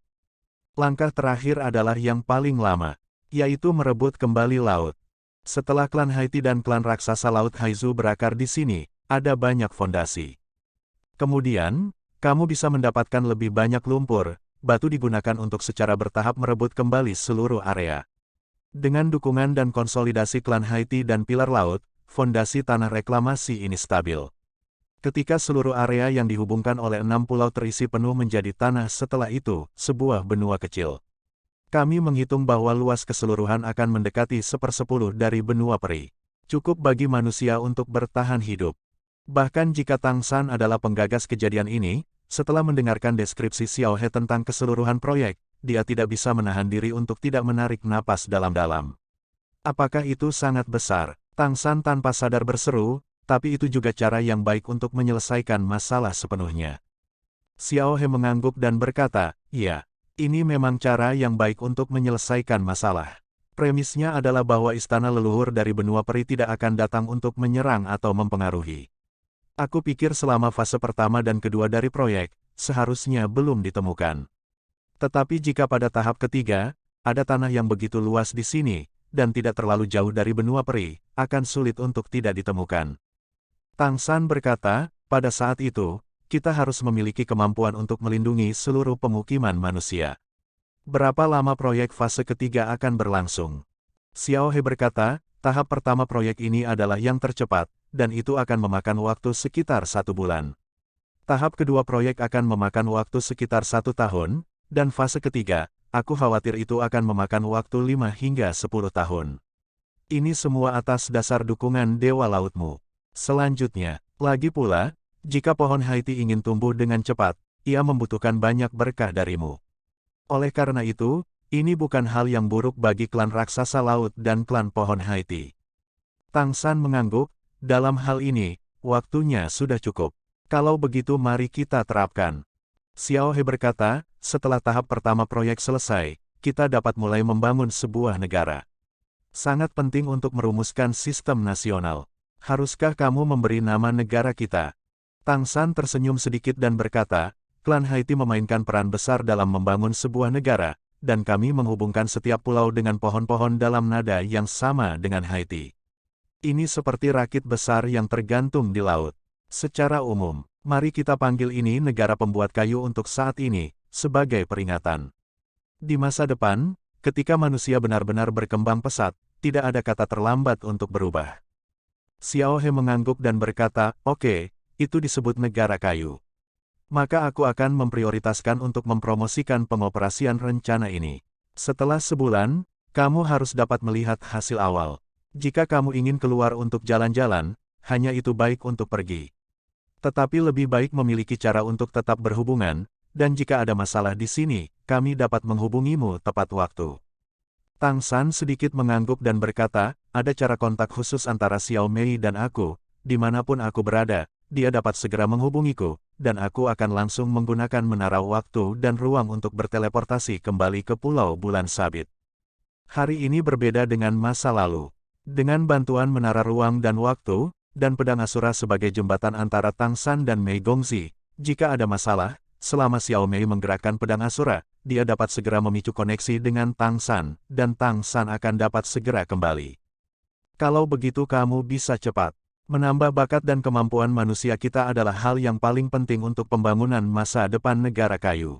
Langkah terakhir adalah yang paling lama, yaitu merebut kembali laut. Setelah klan Haiti dan klan raksasa laut Haizu berakar di sini, ada banyak fondasi. Kemudian, kamu bisa mendapatkan lebih banyak lumpur, batu digunakan untuk secara bertahap merebut kembali seluruh area. Dengan dukungan dan konsolidasi klan Haiti dan pilar laut, fondasi tanah reklamasi ini stabil. Ketika seluruh area yang dihubungkan oleh 6 pulau terisi penuh menjadi tanah setelah itu, sebuah benua kecil. Kami menghitung bahwa luas keseluruhan akan mendekati 1/10 dari benua peri. Cukup bagi manusia untuk bertahan hidup. Bahkan jika Tang San adalah penggagas kejadian ini, setelah mendengarkan deskripsi Xiao He tentang keseluruhan proyek, dia tidak bisa menahan diri untuk tidak menarik napas dalam-dalam. Apakah itu sangat besar? Tang San tanpa sadar berseru, tapi itu juga cara yang baik untuk menyelesaikan masalah sepenuhnya. Xiao He mengangguk dan berkata, "Ya, ini memang cara yang baik untuk menyelesaikan masalah. Premisnya adalah bahwa istana leluhur dari benua peri tidak akan datang untuk menyerang atau mempengaruhi. Aku pikir selama fase pertama dan kedua dari proyek, seharusnya belum ditemukan. Tetapi jika pada tahap ketiga, ada tanah yang begitu luas di sini, dan tidak terlalu jauh dari benua peri, akan sulit untuk tidak ditemukan." Tang San berkata, pada saat itu, kita harus memiliki kemampuan untuk melindungi seluruh pemukiman manusia. Berapa lama proyek fase ketiga akan berlangsung? Xiao He berkata, tahap pertama proyek ini adalah yang tercepat, dan itu akan memakan waktu sekitar 1 bulan. Tahap kedua proyek akan memakan waktu sekitar 1 tahun, dan fase ketiga, aku khawatir itu akan memakan waktu 5 hingga 10 tahun. Ini semua atas dasar dukungan Dewa Lautmu. Selanjutnya, lagi pula, jika pohon Haiti ingin tumbuh dengan cepat, ia membutuhkan banyak berkah darimu. Oleh karena itu, ini bukan hal yang buruk bagi klan raksasa laut dan klan pohon Haiti. Tang San mengangguk, dalam hal ini, waktunya sudah cukup. Kalau begitu mari kita terapkan. Xiao He berkata, setelah tahap pertama proyek selesai, kita dapat mulai membangun sebuah negara. Sangat penting untuk merumuskan sistem nasional. Haruskah kamu memberi nama negara kita? Tang San tersenyum sedikit dan berkata, klan Haiti memainkan peran besar dalam membangun sebuah negara, dan kami menghubungkan setiap pulau dengan pohon-pohon dalam nada yang sama dengan Haiti. Ini seperti rakit besar yang tergantung di laut. Secara umum, mari kita panggil ini negara pembuat kayu untuk saat ini, sebagai peringatan. Di masa depan, ketika manusia benar-benar berkembang pesat, tidak ada kata terlambat untuk berubah. Xiao He mengangguk dan berkata, oke, itu disebut negara kayu. Maka aku akan memprioritaskan untuk mempromosikan pengoperasian rencana ini. Setelah sebulan, kamu harus dapat melihat hasil awal. Jika kamu ingin keluar untuk jalan-jalan, hanya itu baik untuk pergi. Tetapi lebih baik memiliki cara untuk tetap berhubungan, dan jika ada masalah di sini, kami dapat menghubungimu tepat waktu. Tang San sedikit mengangguk dan berkata, ada cara kontak khusus antara Xiao Mei dan aku, dimanapun aku berada, dia dapat segera menghubungiku, dan aku akan langsung menggunakan menara waktu dan ruang untuk berteleportasi kembali ke Pulau Bulan Sabit. Hari ini berbeda dengan masa lalu. Dengan bantuan menara ruang dan waktu, dan pedang Asura sebagai jembatan antara Tang San dan Mei Gongzi, jika ada masalah, selama Xiao Mei menggerakkan pedang Asura, dia dapat segera memicu koneksi dengan Tang San, dan Tang San akan dapat segera kembali. Kalau begitu kamu bisa cepat. Menambah bakat dan kemampuan manusia kita adalah hal yang paling penting untuk pembangunan masa depan negara kayu.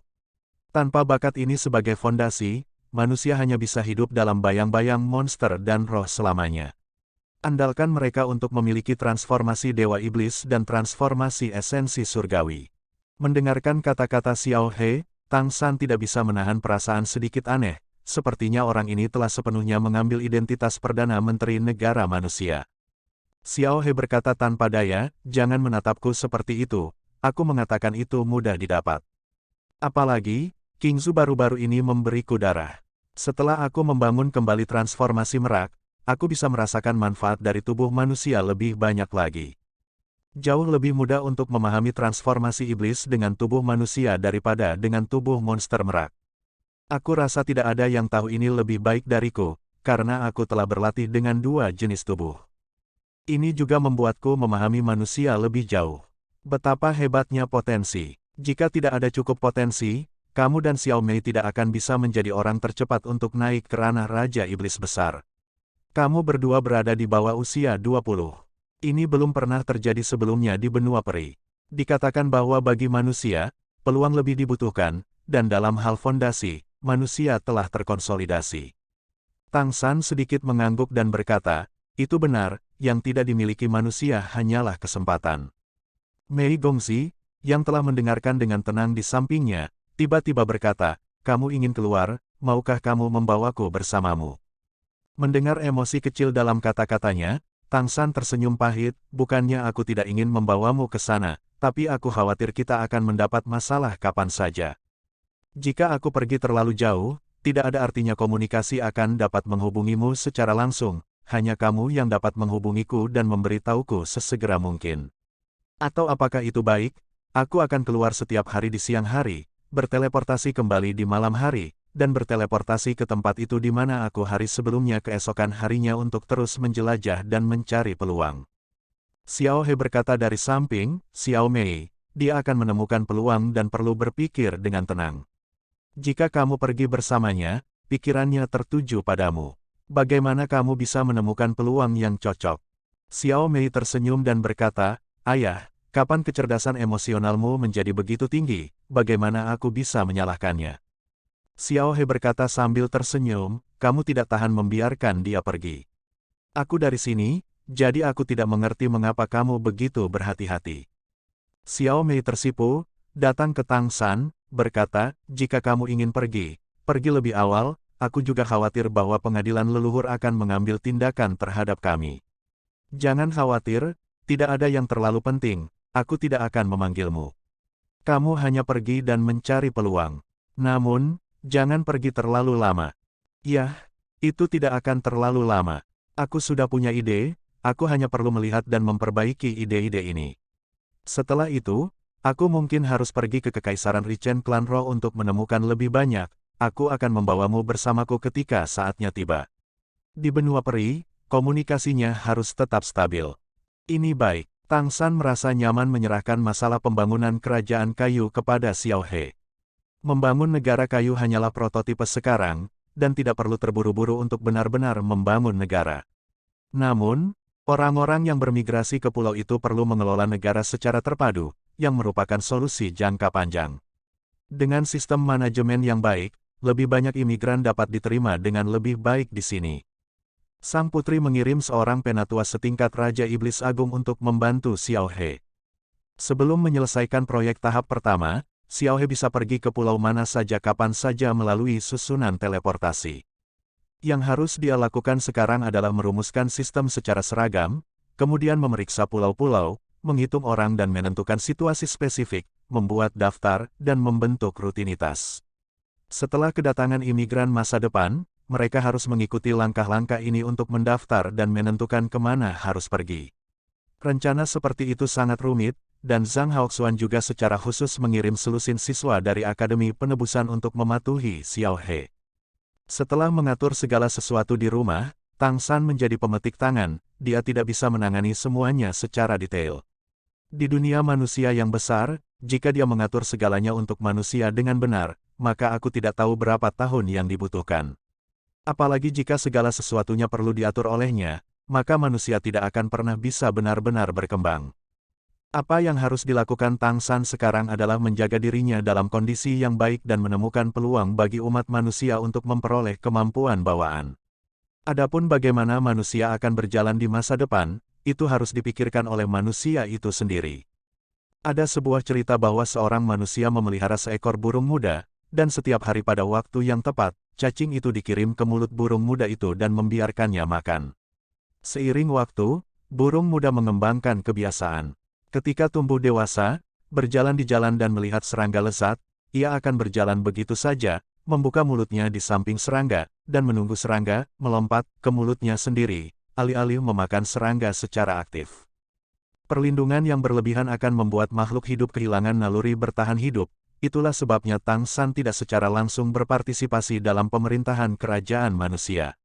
Tanpa bakat ini sebagai fondasi, manusia hanya bisa hidup dalam bayang-bayang monster dan roh selamanya. Andalkan mereka untuk memiliki transformasi Dewa Iblis dan transformasi esensi surgawi. Mendengarkan kata-kata Xiao He, Tang San tidak bisa menahan perasaan sedikit aneh, sepertinya orang ini telah sepenuhnya mengambil identitas Perdana Menteri Negara Manusia. Xiao He berkata tanpa daya, jangan menatapku seperti itu, aku mengatakan itu mudah didapat. Apalagi, Kingzu baru-baru ini memberiku darah. Setelah aku membangun kembali transformasi merak, aku bisa merasakan manfaat dari tubuh manusia lebih banyak lagi. Jauh lebih mudah untuk memahami transformasi iblis dengan tubuh manusia daripada dengan tubuh monster merak. Aku rasa tidak ada yang tahu ini lebih baik dariku, karena aku telah berlatih dengan dua jenis tubuh. Ini juga membuatku memahami manusia lebih jauh. Betapa hebatnya potensi. Jika tidak ada cukup potensi, kamu dan Xiao Mei tidak akan bisa menjadi orang tercepat untuk naik ke ranah Raja Iblis Besar. Kamu berdua berada di bawah usia 20. Ini belum pernah terjadi sebelumnya di benua peri. Dikatakan bahwa bagi manusia, peluang lebih dibutuhkan, dan dalam hal fondasi, manusia telah terkonsolidasi. Tang San sedikit mengangguk dan berkata, itu benar, yang tidak dimiliki manusia hanyalah kesempatan. Mei Gongxi, yang telah mendengarkan dengan tenang di sampingnya, tiba-tiba berkata, kamu ingin keluar, maukah kamu membawaku bersamamu? Mendengar emosi kecil dalam kata-katanya, Tang San tersenyum pahit, bukannya aku tidak ingin membawamu ke sana, tapi aku khawatir kita akan mendapat masalah kapan saja. Jika aku pergi terlalu jauh, tidak ada artinya komunikasi akan dapat menghubungimu secara langsung, hanya kamu yang dapat menghubungiku dan memberitahuku sesegera mungkin. Atau apakah itu baik? Aku akan keluar setiap hari di siang hari, berteleportasi kembali di malam hari, dan berteleportasi ke tempat itu di mana aku hari sebelumnya keesokan harinya untuk terus menjelajah dan mencari peluang. Xiao He berkata dari samping, Xiao Mei, dia akan menemukan peluang dan perlu berpikir dengan tenang. Jika kamu pergi bersamanya, pikirannya tertuju padamu. Bagaimana kamu bisa menemukan peluang yang cocok? Xiao Mei tersenyum dan berkata, ayah, kapan kecerdasan emosionalmu menjadi begitu tinggi, bagaimana aku bisa menyalahkannya? Xiao He berkata sambil tersenyum, kamu tidak tahan membiarkan dia pergi. Aku dari sini, jadi aku tidak mengerti mengapa kamu begitu berhati-hati. Xiao Mei tersipu, datang ke Tang San, berkata, jika kamu ingin pergi, pergi lebih awal, aku juga khawatir bahwa pengadilan leluhur akan mengambil tindakan terhadap kami. Jangan khawatir, tidak ada yang terlalu penting, aku tidak akan memanggilmu. Kamu hanya pergi dan mencari peluang. Namun, jangan pergi terlalu lama. Yah, itu tidak akan terlalu lama. Aku sudah punya ide, aku hanya perlu melihat dan memperbaiki ide-ide ini. Setelah itu, aku mungkin harus pergi ke Kekaisaran Richen Klan Roh untuk menemukan lebih banyak, aku akan membawamu bersamaku ketika saatnya tiba. Di benua peri, komunikasinya harus tetap stabil. Ini baik. Tang San merasa nyaman menyerahkan masalah pembangunan kerajaan kayu kepada Xiao He. Membangun negara kayu hanyalah prototipe sekarang, dan tidak perlu terburu-buru untuk benar-benar membangun negara. Namun, orang-orang yang bermigrasi ke pulau itu perlu mengelola negara secara terpadu, yang merupakan solusi jangka panjang. Dengan sistem manajemen yang baik, lebih banyak imigran dapat diterima dengan lebih baik di sini. Sang putri mengirim seorang penatua setingkat Raja Iblis Agung untuk membantu Xiao He. Sebelum menyelesaikan proyek tahap pertama, Xiao He bisa pergi ke pulau mana saja kapan saja melalui susunan teleportasi. Yang harus dia lakukan sekarang adalah merumuskan sistem secara seragam, kemudian memeriksa pulau-pulau, menghitung orang dan menentukan situasi spesifik, membuat daftar, dan membentuk rutinitas. Setelah kedatangan imigran masa depan, mereka harus mengikuti langkah-langkah ini untuk mendaftar dan menentukan kemana harus pergi. Rencana seperti itu sangat rumit, dan Zhang Haoxuan juga secara khusus mengirim selusin siswa dari Akademi Penebusan untuk mematuhi Xiao He. Setelah mengatur segala sesuatu di rumah, Tang San menjadi pemetik tangan, dia tidak bisa menangani semuanya secara detail. Di dunia manusia yang besar, jika dia mengatur segalanya untuk manusia dengan benar, maka aku tidak tahu berapa tahun yang dibutuhkan. Apalagi jika segala sesuatunya perlu diatur olehnya, maka manusia tidak akan pernah bisa benar-benar berkembang. Apa yang harus dilakukan Tang San sekarang adalah menjaga dirinya dalam kondisi yang baik dan menemukan peluang bagi umat manusia untuk memperoleh kemampuan bawaan. Adapun bagaimana manusia akan berjalan di masa depan, itu harus dipikirkan oleh manusia itu sendiri. Ada sebuah cerita bahwa seorang manusia memelihara seekor burung muda, dan setiap hari pada waktu yang tepat, cacing itu dikirim ke mulut burung muda itu dan membiarkannya makan. Seiring waktu, burung muda mengembangkan kebiasaan. Ketika tumbuh dewasa, berjalan di jalan dan melihat serangga lezat, ia akan berjalan begitu saja, membuka mulutnya di samping serangga, dan menunggu serangga melompat ke mulutnya sendiri, alih-alih memakan serangga secara aktif. Perlindungan yang berlebihan akan membuat makhluk hidup kehilangan naluri bertahan hidup, itulah sebabnya Tang San tidak secara langsung berpartisipasi dalam pemerintahan kerajaan manusia.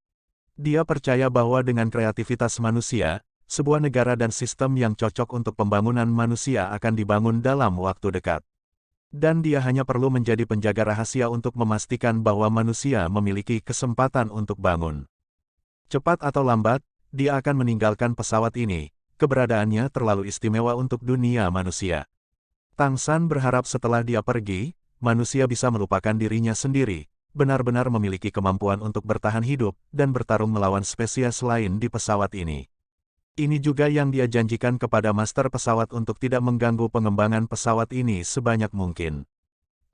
Dia percaya bahwa dengan kreativitas manusia, sebuah negara dan sistem yang cocok untuk pembangunan manusia akan dibangun dalam waktu dekat. Dan dia hanya perlu menjadi penjaga rahasia untuk memastikan bahwa manusia memiliki kesempatan untuk bangun. Cepat atau lambat, dia akan meninggalkan pesawat ini. Keberadaannya terlalu istimewa untuk dunia manusia. Tang San berharap setelah dia pergi, manusia bisa melupakan dirinya sendiri, benar-benar memiliki kemampuan untuk bertahan hidup dan bertarung melawan spesies lain di pesawat ini. Ini juga yang dia janjikan kepada master pesawat untuk tidak mengganggu pengembangan pesawat ini sebanyak mungkin.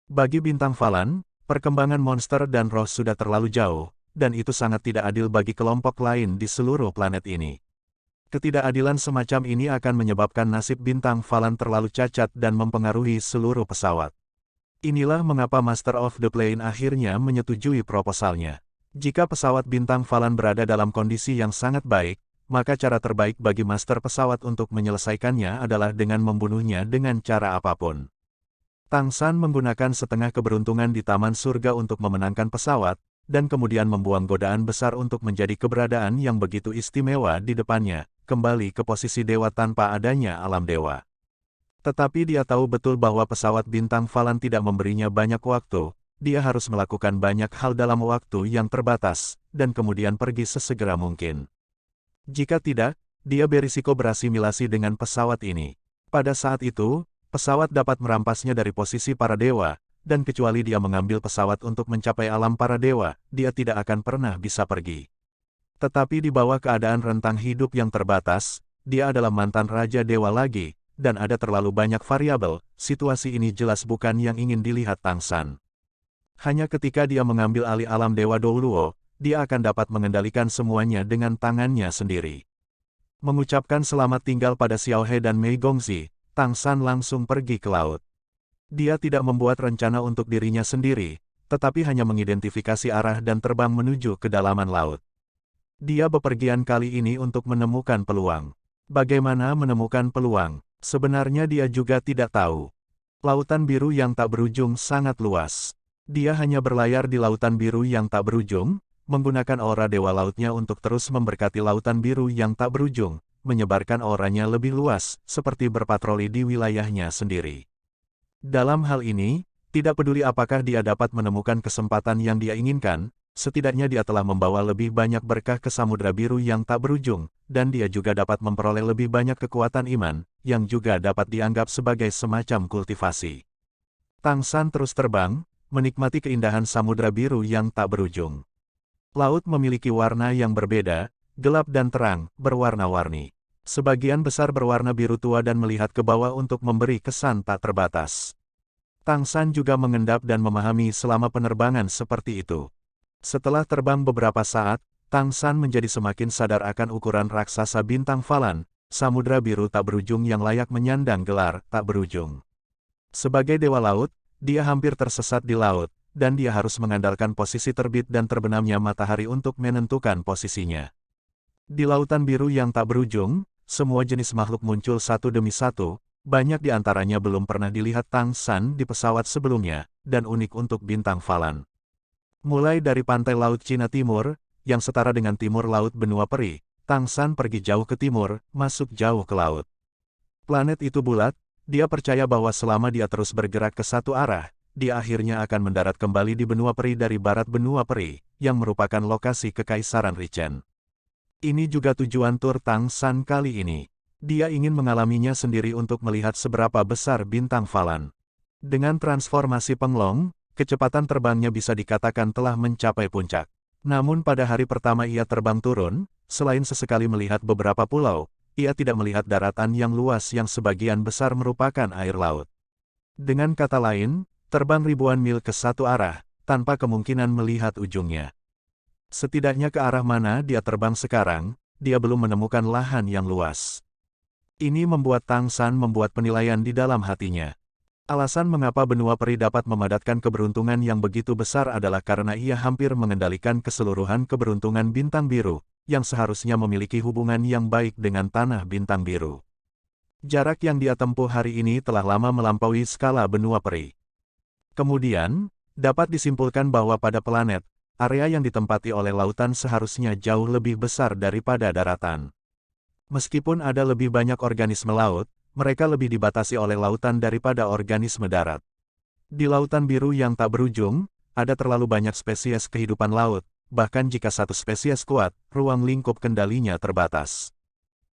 Bagi bintang Falan, perkembangan monster dan roh sudah terlalu jauh, dan itu sangat tidak adil bagi kelompok lain di seluruh planet ini. Ketidakadilan semacam ini akan menyebabkan nasib bintang Falan terlalu cacat dan mempengaruhi seluruh pesawat. Inilah mengapa Master of the Plane akhirnya menyetujui proposalnya. Jika pesawat bintang Falan berada dalam kondisi yang sangat baik, maka cara terbaik bagi master pesawat untuk menyelesaikannya adalah dengan membunuhnya dengan cara apapun. Tang San menggunakan setengah keberuntungan di Taman Surga untuk memenangkan pesawat, dan kemudian membuang godaan besar untuk menjadi keberadaan yang begitu istimewa di depannya, kembali ke posisi dewa tanpa adanya alam dewa. Tetapi dia tahu betul bahwa pesawat bintang Falan tidak memberinya banyak waktu, dia harus melakukan banyak hal dalam waktu yang terbatas, dan kemudian pergi sesegera mungkin. Jika tidak, dia berisiko berasimilasi dengan pesawat ini. Pada saat itu, pesawat dapat merampasnya dari posisi para dewa, dan kecuali dia mengambil pesawat untuk mencapai alam para dewa, dia tidak akan pernah bisa pergi. Tetapi di bawah keadaan rentang hidup yang terbatas, dia adalah mantan Raja Dewa lagi, dan ada terlalu banyak variabel, situasi ini jelas bukan yang ingin dilihat Tang San. Hanya ketika dia mengambil alih alam Dewa Douluo, dia akan dapat mengendalikan semuanya dengan tangannya sendiri. Mengucapkan selamat tinggal pada Xiao He dan Mei Gongzi, Tang San langsung pergi ke laut. Dia tidak membuat rencana untuk dirinya sendiri, tetapi hanya mengidentifikasi arah dan terbang menuju kedalaman laut. Dia bepergian kali ini untuk menemukan peluang. Bagaimana menemukan peluang? Sebenarnya dia juga tidak tahu. Lautan biru yang tak berujung sangat luas. Dia hanya berlayar di lautan biru yang tak berujung, menggunakan aura dewa lautnya untuk terus memberkati lautan biru yang tak berujung, menyebarkan auranya lebih luas, seperti berpatroli di wilayahnya sendiri. Dalam hal ini, tidak peduli apakah dia dapat menemukan kesempatan yang dia inginkan, setidaknya dia telah membawa lebih banyak berkah ke samudra biru yang tak berujung, dan dia juga dapat memperoleh lebih banyak kekuatan iman, yang juga dapat dianggap sebagai semacam kultivasi. Tang San terus terbang, menikmati keindahan samudra biru yang tak berujung. Laut memiliki warna yang berbeda, gelap dan terang, berwarna-warni. Sebagian besar berwarna biru tua dan melihat ke bawah untuk memberi kesan tak terbatas. Tang San juga mengendap dan memahami selama penerbangan seperti itu. Setelah terbang beberapa saat, Tang San menjadi semakin sadar akan ukuran raksasa bintang Falan, samudra biru tak berujung yang layak menyandang gelar tak berujung. Sebagai dewa laut, dia hampir tersesat di laut, dan dia harus mengandalkan posisi terbit dan terbenamnya matahari untuk menentukan posisinya. Di lautan biru yang tak berujung, semua jenis makhluk muncul satu demi satu, banyak di antaranya belum pernah dilihat Tang San di pesawat sebelumnya, dan unik untuk bintang Falan. Mulai dari pantai Laut Cina Timur, yang setara dengan timur laut benua peri, Tang San pergi jauh ke timur, masuk jauh ke laut. Planet itu bulat, dia percaya bahwa selama dia terus bergerak ke satu arah, dia akhirnya akan mendarat kembali di benua peri dari barat benua peri, yang merupakan lokasi Kekaisaran Richen. Ini juga tujuan tur Tang San kali ini. Dia ingin mengalaminya sendiri untuk melihat seberapa besar bintang Falan. Dengan transformasi Penglong, kecepatan terbangnya bisa dikatakan telah mencapai puncak. Namun pada hari pertama ia terbang turun, selain sesekali melihat beberapa pulau, ia tidak melihat daratan yang luas yang sebagian besar merupakan air laut. Dengan kata lain, terbang ribuan mil ke satu arah, tanpa kemungkinan melihat ujungnya. Setidaknya ke arah mana dia terbang sekarang, dia belum menemukan lahan yang luas. Ini membuat Tang San membuat penilaian di dalam hatinya. Alasan mengapa benua peri dapat memadatkan keberuntungan yang begitu besar adalah karena ia hampir mengendalikan keseluruhan keberuntungan bintang biru, yang seharusnya memiliki hubungan yang baik dengan tanah bintang biru. Jarak yang dia tempuh hari ini telah lama melampaui skala benua peri. Kemudian, dapat disimpulkan bahwa pada planet, area yang ditempati oleh lautan seharusnya jauh lebih besar daripada daratan. Meskipun ada lebih banyak organisme laut, mereka lebih dibatasi oleh lautan daripada organisme darat. Di lautan biru yang tak berujung, ada terlalu banyak spesies kehidupan laut, bahkan jika satu spesies kuat, ruang lingkup kendalinya terbatas.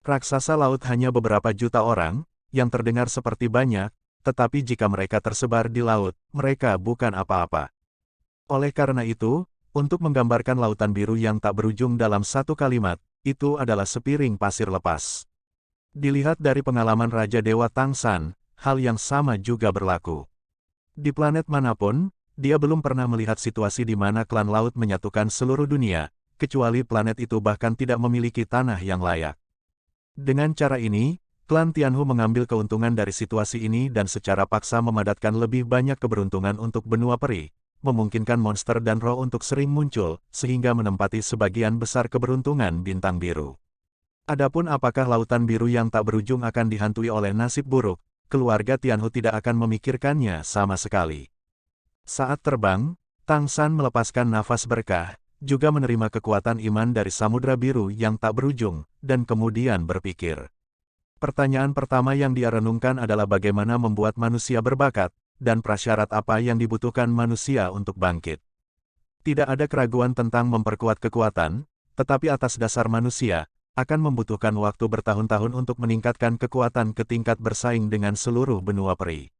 Raksasa laut hanya beberapa juta orang, yang terdengar seperti banyak, tetapi jika mereka tersebar di laut, mereka bukan apa-apa. Oleh karena itu, untuk menggambarkan lautan biru yang tak berujung dalam satu kalimat, itu adalah sepiring pasir lepas. Dilihat dari pengalaman Raja Dewa Tang San, hal yang sama juga berlaku. Di planet manapun, dia belum pernah melihat situasi di mana klan laut menyatukan seluruh dunia, kecuali planet itu bahkan tidak memiliki tanah yang layak. Dengan cara ini, klan Tianhu mengambil keuntungan dari situasi ini dan secara paksa memadatkan lebih banyak keberuntungan untuk benua peri, memungkinkan monster dan roh untuk sering muncul, sehingga menempati sebagian besar keberuntungan bintang biru. Adapun apakah lautan biru yang tak berujung akan dihantui oleh nasib buruk, keluarga Tianhu tidak akan memikirkannya sama sekali. Saat terbang, Tang San melepaskan nafas berkah, juga menerima kekuatan iman dari samudra biru yang tak berujung, dan kemudian berpikir. Pertanyaan pertama yang dia renungkan adalah bagaimana membuat manusia berbakat, dan prasyarat apa yang dibutuhkan manusia untuk bangkit. Tidak ada keraguan tentang memperkuat kekuatan, tetapi atas dasar manusia, akan membutuhkan waktu bertahun-tahun untuk meningkatkan kekuatan ke tingkat bersaing dengan seluruh benua peri.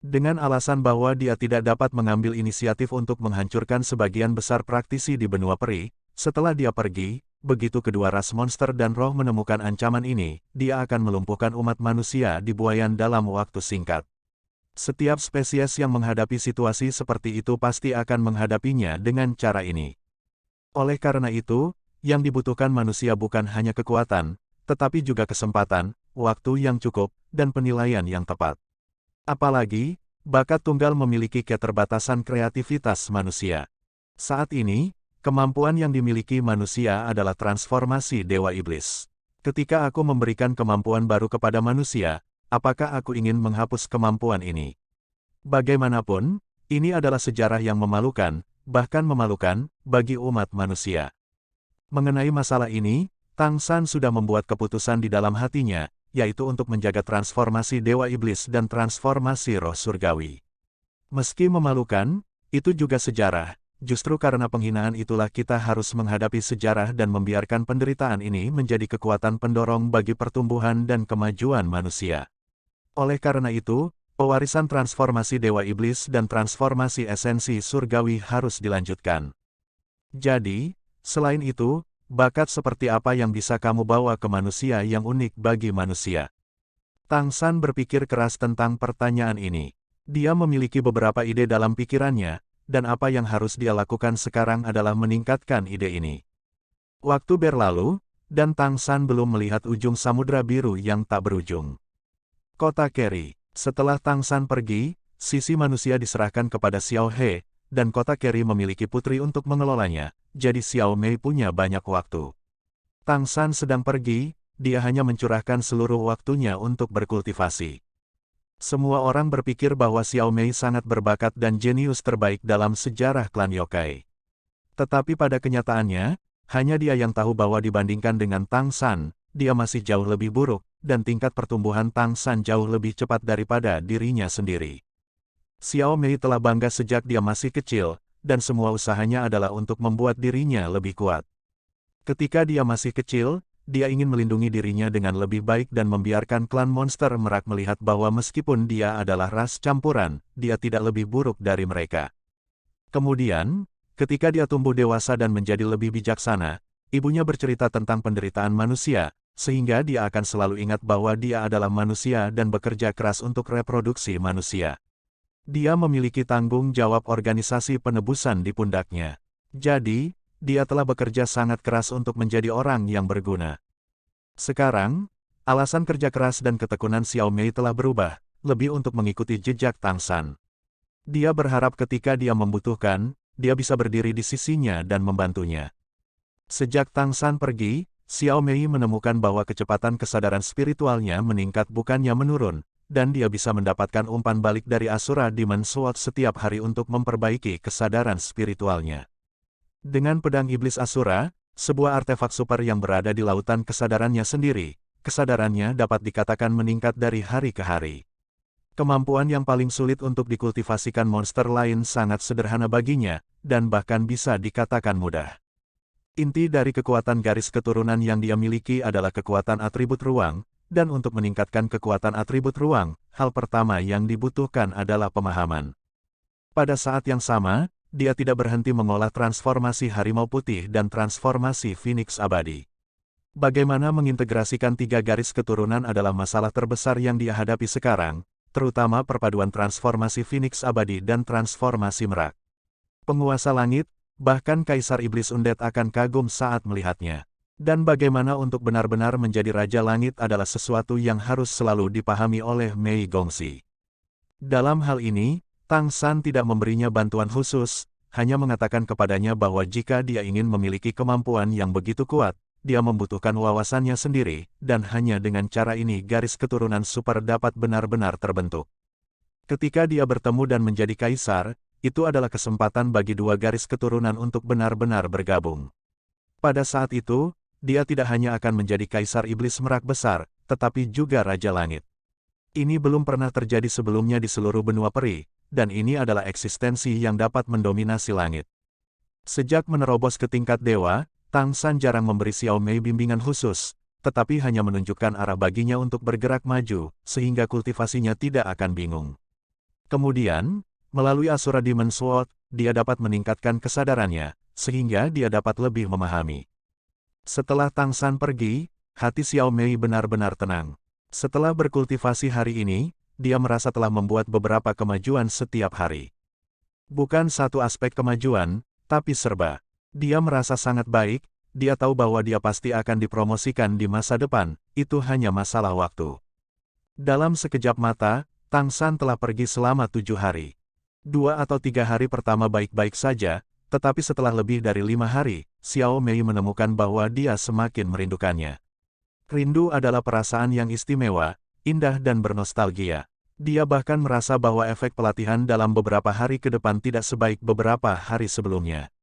Dengan alasan bahwa dia tidak dapat mengambil inisiatif untuk menghancurkan sebagian besar praktisi di benua peri, setelah dia pergi, begitu kedua ras monster dan roh menemukan ancaman ini, dia akan melumpuhkan umat manusia di buayan dalam waktu singkat. Setiap spesies yang menghadapi situasi seperti itu pasti akan menghadapinya dengan cara ini. Oleh karena itu, yang dibutuhkan manusia bukan hanya kekuatan, tetapi juga kesempatan, waktu yang cukup, dan penilaian yang tepat. Apalagi, bakat tunggal memiliki keterbatasan kreativitas manusia. Saat ini, kemampuan yang dimiliki manusia adalah transformasi Dewa Iblis. Ketika aku memberikan kemampuan baru kepada manusia, apakah aku ingin menghapus kemampuan ini? Bagaimanapun, ini adalah sejarah yang memalukan, bahkan memalukan, bagi umat manusia. Mengenai masalah ini, Tang San sudah membuat keputusan di dalam hatinya, yaitu untuk menjaga transformasi Dewa Iblis dan transformasi roh surgawi. Meski memalukan, itu juga sejarah, justru karena penghinaan itulah kita harus menghadapi sejarah dan membiarkan penderitaan ini menjadi kekuatan pendorong bagi pertumbuhan dan kemajuan manusia. Oleh karena itu, pewarisan transformasi Dewa Iblis dan transformasi esensi surgawi harus dilanjutkan. Jadi, selain itu, bakat seperti apa yang bisa kamu bawa ke manusia yang unik bagi manusia? Tang San berpikir keras tentang pertanyaan ini. Dia memiliki beberapa ide dalam pikirannya, dan apa yang harus dia lakukan sekarang adalah meningkatkan ide ini. Waktu berlalu, dan Tang San belum melihat ujung samudra biru yang tak berujung. Kota Keri. Setelah Tang San pergi, sisi manusia diserahkan kepada Xiao He, dan kota Keri memiliki putri untuk mengelolanya, jadi Xiao Mei punya banyak waktu. Tang San sedang pergi, dia hanya mencurahkan seluruh waktunya untuk berkultivasi. Semua orang berpikir bahwa Xiao Mei sangat berbakat dan jenius terbaik dalam sejarah klan yokai. Tetapi pada kenyataannya, hanya dia yang tahu bahwa dibandingkan dengan Tang San, dia masih jauh lebih buruk, dan tingkat pertumbuhan Tang San jauh lebih cepat daripada dirinya sendiri. Xiao Mei telah bangga sejak dia masih kecil, dan semua usahanya adalah untuk membuat dirinya lebih kuat. Ketika dia masih kecil, dia ingin melindungi dirinya dengan lebih baik dan membiarkan klan monster merak melihat bahwa meskipun dia adalah ras campuran, dia tidak lebih buruk dari mereka. Kemudian, ketika dia tumbuh dewasa dan menjadi lebih bijaksana, ibunya bercerita tentang penderitaan manusia, sehingga dia akan selalu ingat bahwa dia adalah manusia dan bekerja keras untuk reproduksi manusia. Dia memiliki tanggung jawab organisasi penebusan di pundaknya. Jadi, dia telah bekerja sangat keras untuk menjadi orang yang berguna. Sekarang, alasan kerja keras dan ketekunan Xiao Mei telah berubah, lebih untuk mengikuti jejak Tang San. Dia berharap ketika dia membutuhkan, dia bisa berdiri di sisinya dan membantunya. Sejak Tang San pergi, Xiao Mei menemukan bahwa kecepatan kesadaran spiritualnya meningkat bukannya menurun, dan dia bisa mendapatkan umpan balik dari Asura Demon Sword setiap hari untuk memperbaiki kesadaran spiritualnya. Dengan pedang iblis Asura, sebuah artefak super yang berada di lautan kesadarannya sendiri, kesadarannya dapat dikatakan meningkat dari hari ke hari. Kemampuan yang paling sulit untuk dikultivasikan monster lain sangat sederhana baginya, dan bahkan bisa dikatakan mudah. Inti dari kekuatan garis keturunan yang dia miliki adalah kekuatan atribut ruang, dan untuk meningkatkan kekuatan atribut ruang, hal pertama yang dibutuhkan adalah pemahaman. Pada saat yang sama, dia tidak berhenti mengolah transformasi harimau putih dan transformasi Phoenix abadi. Bagaimana mengintegrasikan 3 garis keturunan adalah masalah terbesar yang dia hadapi sekarang, terutama perpaduan transformasi Phoenix abadi dan transformasi merak. Penguasa langit, bahkan Kaisar Iblis Undead akan kagum saat melihatnya. Dan bagaimana untuk benar-benar menjadi Raja Langit adalah sesuatu yang harus selalu dipahami oleh Mei Gongxi. Dalam hal ini, Tang San tidak memberinya bantuan khusus, hanya mengatakan kepadanya bahwa jika dia ingin memiliki kemampuan yang begitu kuat, dia membutuhkan wawasannya sendiri, dan hanya dengan cara ini garis keturunan super dapat benar-benar terbentuk. Ketika dia bertemu dan menjadi kaisar, itu adalah kesempatan bagi 2 garis keturunan untuk benar-benar bergabung. Pada saat itu, dia tidak hanya akan menjadi Kaisar Iblis Merak Besar, tetapi juga Raja Langit. Ini belum pernah terjadi sebelumnya di seluruh benua peri, dan ini adalah eksistensi yang dapat mendominasi langit. Sejak menerobos ke tingkat dewa, Tang San jarang memberi Xiao Mei bimbingan khusus, tetapi hanya menunjukkan arah baginya untuk bergerak maju, sehingga kultivasinya tidak akan bingung. Kemudian, melalui Asura Demon Sword, dia dapat meningkatkan kesadarannya, sehingga dia dapat lebih memahami. Setelah Tang San pergi, hati Xiao Mei benar-benar tenang. Setelah berkultivasi hari ini, dia merasa telah membuat beberapa kemajuan setiap hari. Bukan satu aspek kemajuan, tapi serba. Dia merasa sangat baik, dia tahu bahwa dia pasti akan dipromosikan di masa depan, itu hanya masalah waktu. Dalam sekejap mata, Tang San telah pergi selama 7 hari. 2 atau 3 hari pertama baik-baik saja, tetapi setelah lebih dari 5 hari, Xiao Mei menemukan bahwa dia semakin merindukannya. Rindu adalah perasaan yang istimewa, indah dan bernostalgia. Dia bahkan merasa bahwa efek pelatihan dalam beberapa hari ke depan tidak sebaik beberapa hari sebelumnya.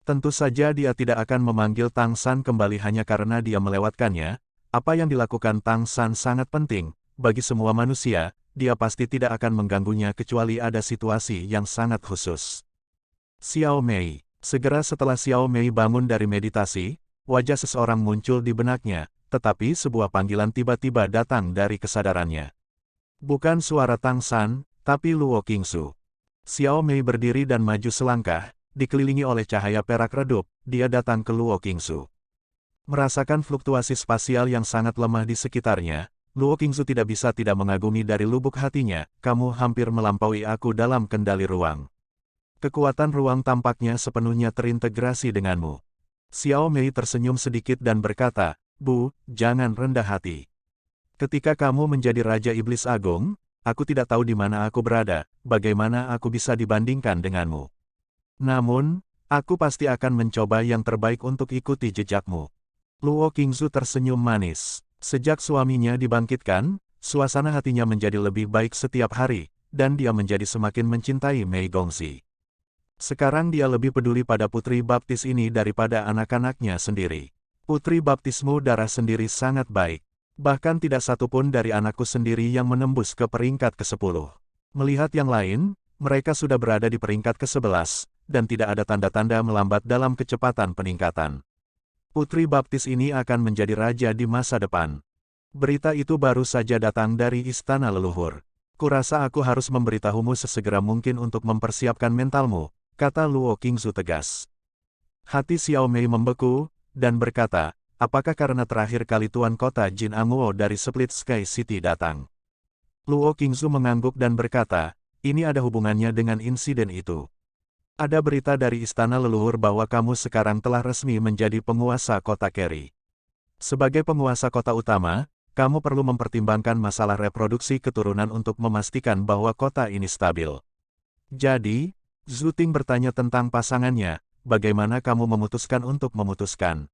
Tentu saja dia tidak akan memanggil Tang San kembali hanya karena dia melewatkannya. Apa yang dilakukan Tang San sangat penting, bagi semua manusia. Dia pasti tidak akan mengganggunya kecuali ada situasi yang sangat khusus. Xiao Mei. Segera setelah Xiao Mei bangun dari meditasi, wajah seseorang muncul di benaknya, tetapi sebuah panggilan tiba-tiba datang dari kesadarannya. Bukan suara Tang San, tapi Luo Qingsu. Xiao Mei berdiri dan maju selangkah, dikelilingi oleh cahaya perak redup, dia datang ke Luo Qingsu. Merasakan fluktuasi spasial yang sangat lemah di sekitarnya, Luo Qingsu tidak bisa tidak mengagumi dari lubuk hatinya, kamu hampir melampaui aku dalam kendali ruang. Kekuatan ruang tampaknya sepenuhnya terintegrasi denganmu. Xiao Mei tersenyum sedikit dan berkata, Bu, jangan rendah hati. Ketika kamu menjadi Raja Iblis Agung, aku tidak tahu di mana aku berada, bagaimana aku bisa dibandingkan denganmu. Namun, aku pasti akan mencoba yang terbaik untuk ikuti jejakmu. Luo Qingsu tersenyum manis. Sejak suaminya dibangkitkan, suasana hatinya menjadi lebih baik setiap hari, dan dia menjadi semakin mencintai Mei Gongxi. Sekarang dia lebih peduli pada putri baptis ini daripada anak-anaknya sendiri. Putri baptismu darah sendiri sangat baik. Bahkan tidak satu pun dari anakku sendiri yang menembus ke peringkat ke-10. Melihat yang lain, mereka sudah berada di peringkat ke-11, dan tidak ada tanda-tanda melambat dalam kecepatan peningkatan. Putri baptis ini akan menjadi raja di masa depan. Berita itu baru saja datang dari istana leluhur. Kurasa aku harus memberitahumu sesegera mungkin untuk mempersiapkan mentalmu, kata Luo Qingsu tegas. Hati Xiao Mei membeku, dan berkata, apakah karena terakhir kali Tuan Kota Jin Anguo dari Split Sky City datang? Luo Qingzu mengangguk dan berkata, ini ada hubungannya dengan insiden itu. Ada berita dari Istana Leluhur bahwa kamu sekarang telah resmi menjadi penguasa kota Keri. Sebagai penguasa kota utama, kamu perlu mempertimbangkan masalah reproduksi keturunan untuk memastikan bahwa kota ini stabil. Jadi, Zhu Ting bertanya tentang pasangannya, bagaimana kamu memutuskan untuk memutuskan?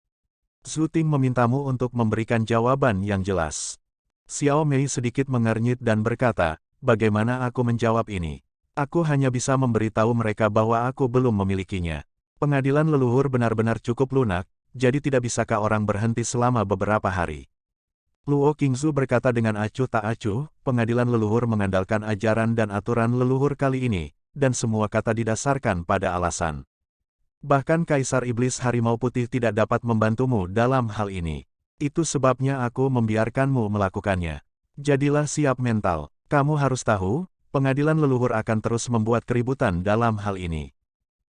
Zhu Ting memintamu untuk memberikan jawaban yang jelas. Xiao Mei sedikit mengernyit dan berkata, bagaimana aku menjawab ini? Aku hanya bisa memberitahu mereka bahwa aku belum memilikinya. Pengadilan leluhur benar-benar cukup lunak, jadi tidak bisakah orang berhenti selama beberapa hari? Luo Qingzu berkata dengan acuh tak acuh, pengadilan leluhur mengandalkan ajaran dan aturan leluhur kali ini, dan semua kata didasarkan pada alasan. Bahkan Kaisar Iblis Harimau Putih tidak dapat membantumu dalam hal ini. Itu sebabnya aku membiarkanmu melakukannya. Jadilah siap mental, kamu harus tahu, pengadilan leluhur akan terus membuat keributan dalam hal ini.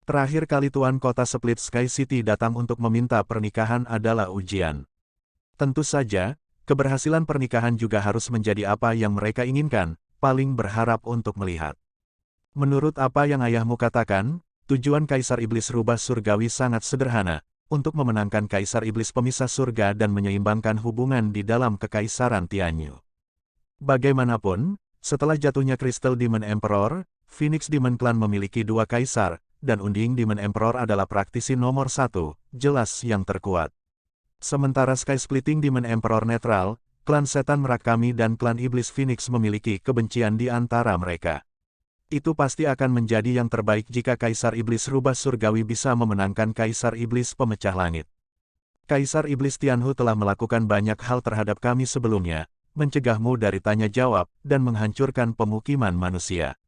Terakhir kali Tuan Kota Split Sky City datang untuk meminta pernikahan adalah ujian. Tentu saja, keberhasilan pernikahan juga harus menjadi apa yang mereka inginkan, paling berharap untuk melihat. Menurut apa yang ayahmu katakan, tujuan Kaisar Iblis Rubah Surgawi sangat sederhana, untuk memenangkan Kaisar Iblis Pemisah Surga dan menyeimbangkan hubungan di dalam Kekaisaran Tianyu. Bagaimanapun, setelah jatuhnya Crystal Demon Emperor, Phoenix Demon Clan memiliki dua kaisar, dan Unding Demon Emperor adalah praktisi nomor 1, jelas yang terkuat. Sementara Sky Splitting Demon Emperor netral, klan setan Merakami dan klan Iblis Phoenix memiliki kebencian di antara mereka. Itu pasti akan menjadi yang terbaik jika Kaisar Iblis Rubah Surgawi bisa memenangkan Kaisar Iblis Pemecah Langit. Kaisar Iblis Tianhu telah melakukan banyak hal terhadap kami sebelumnya, mencegahmu dari tanya jawab, dan menghancurkan pemukiman manusia.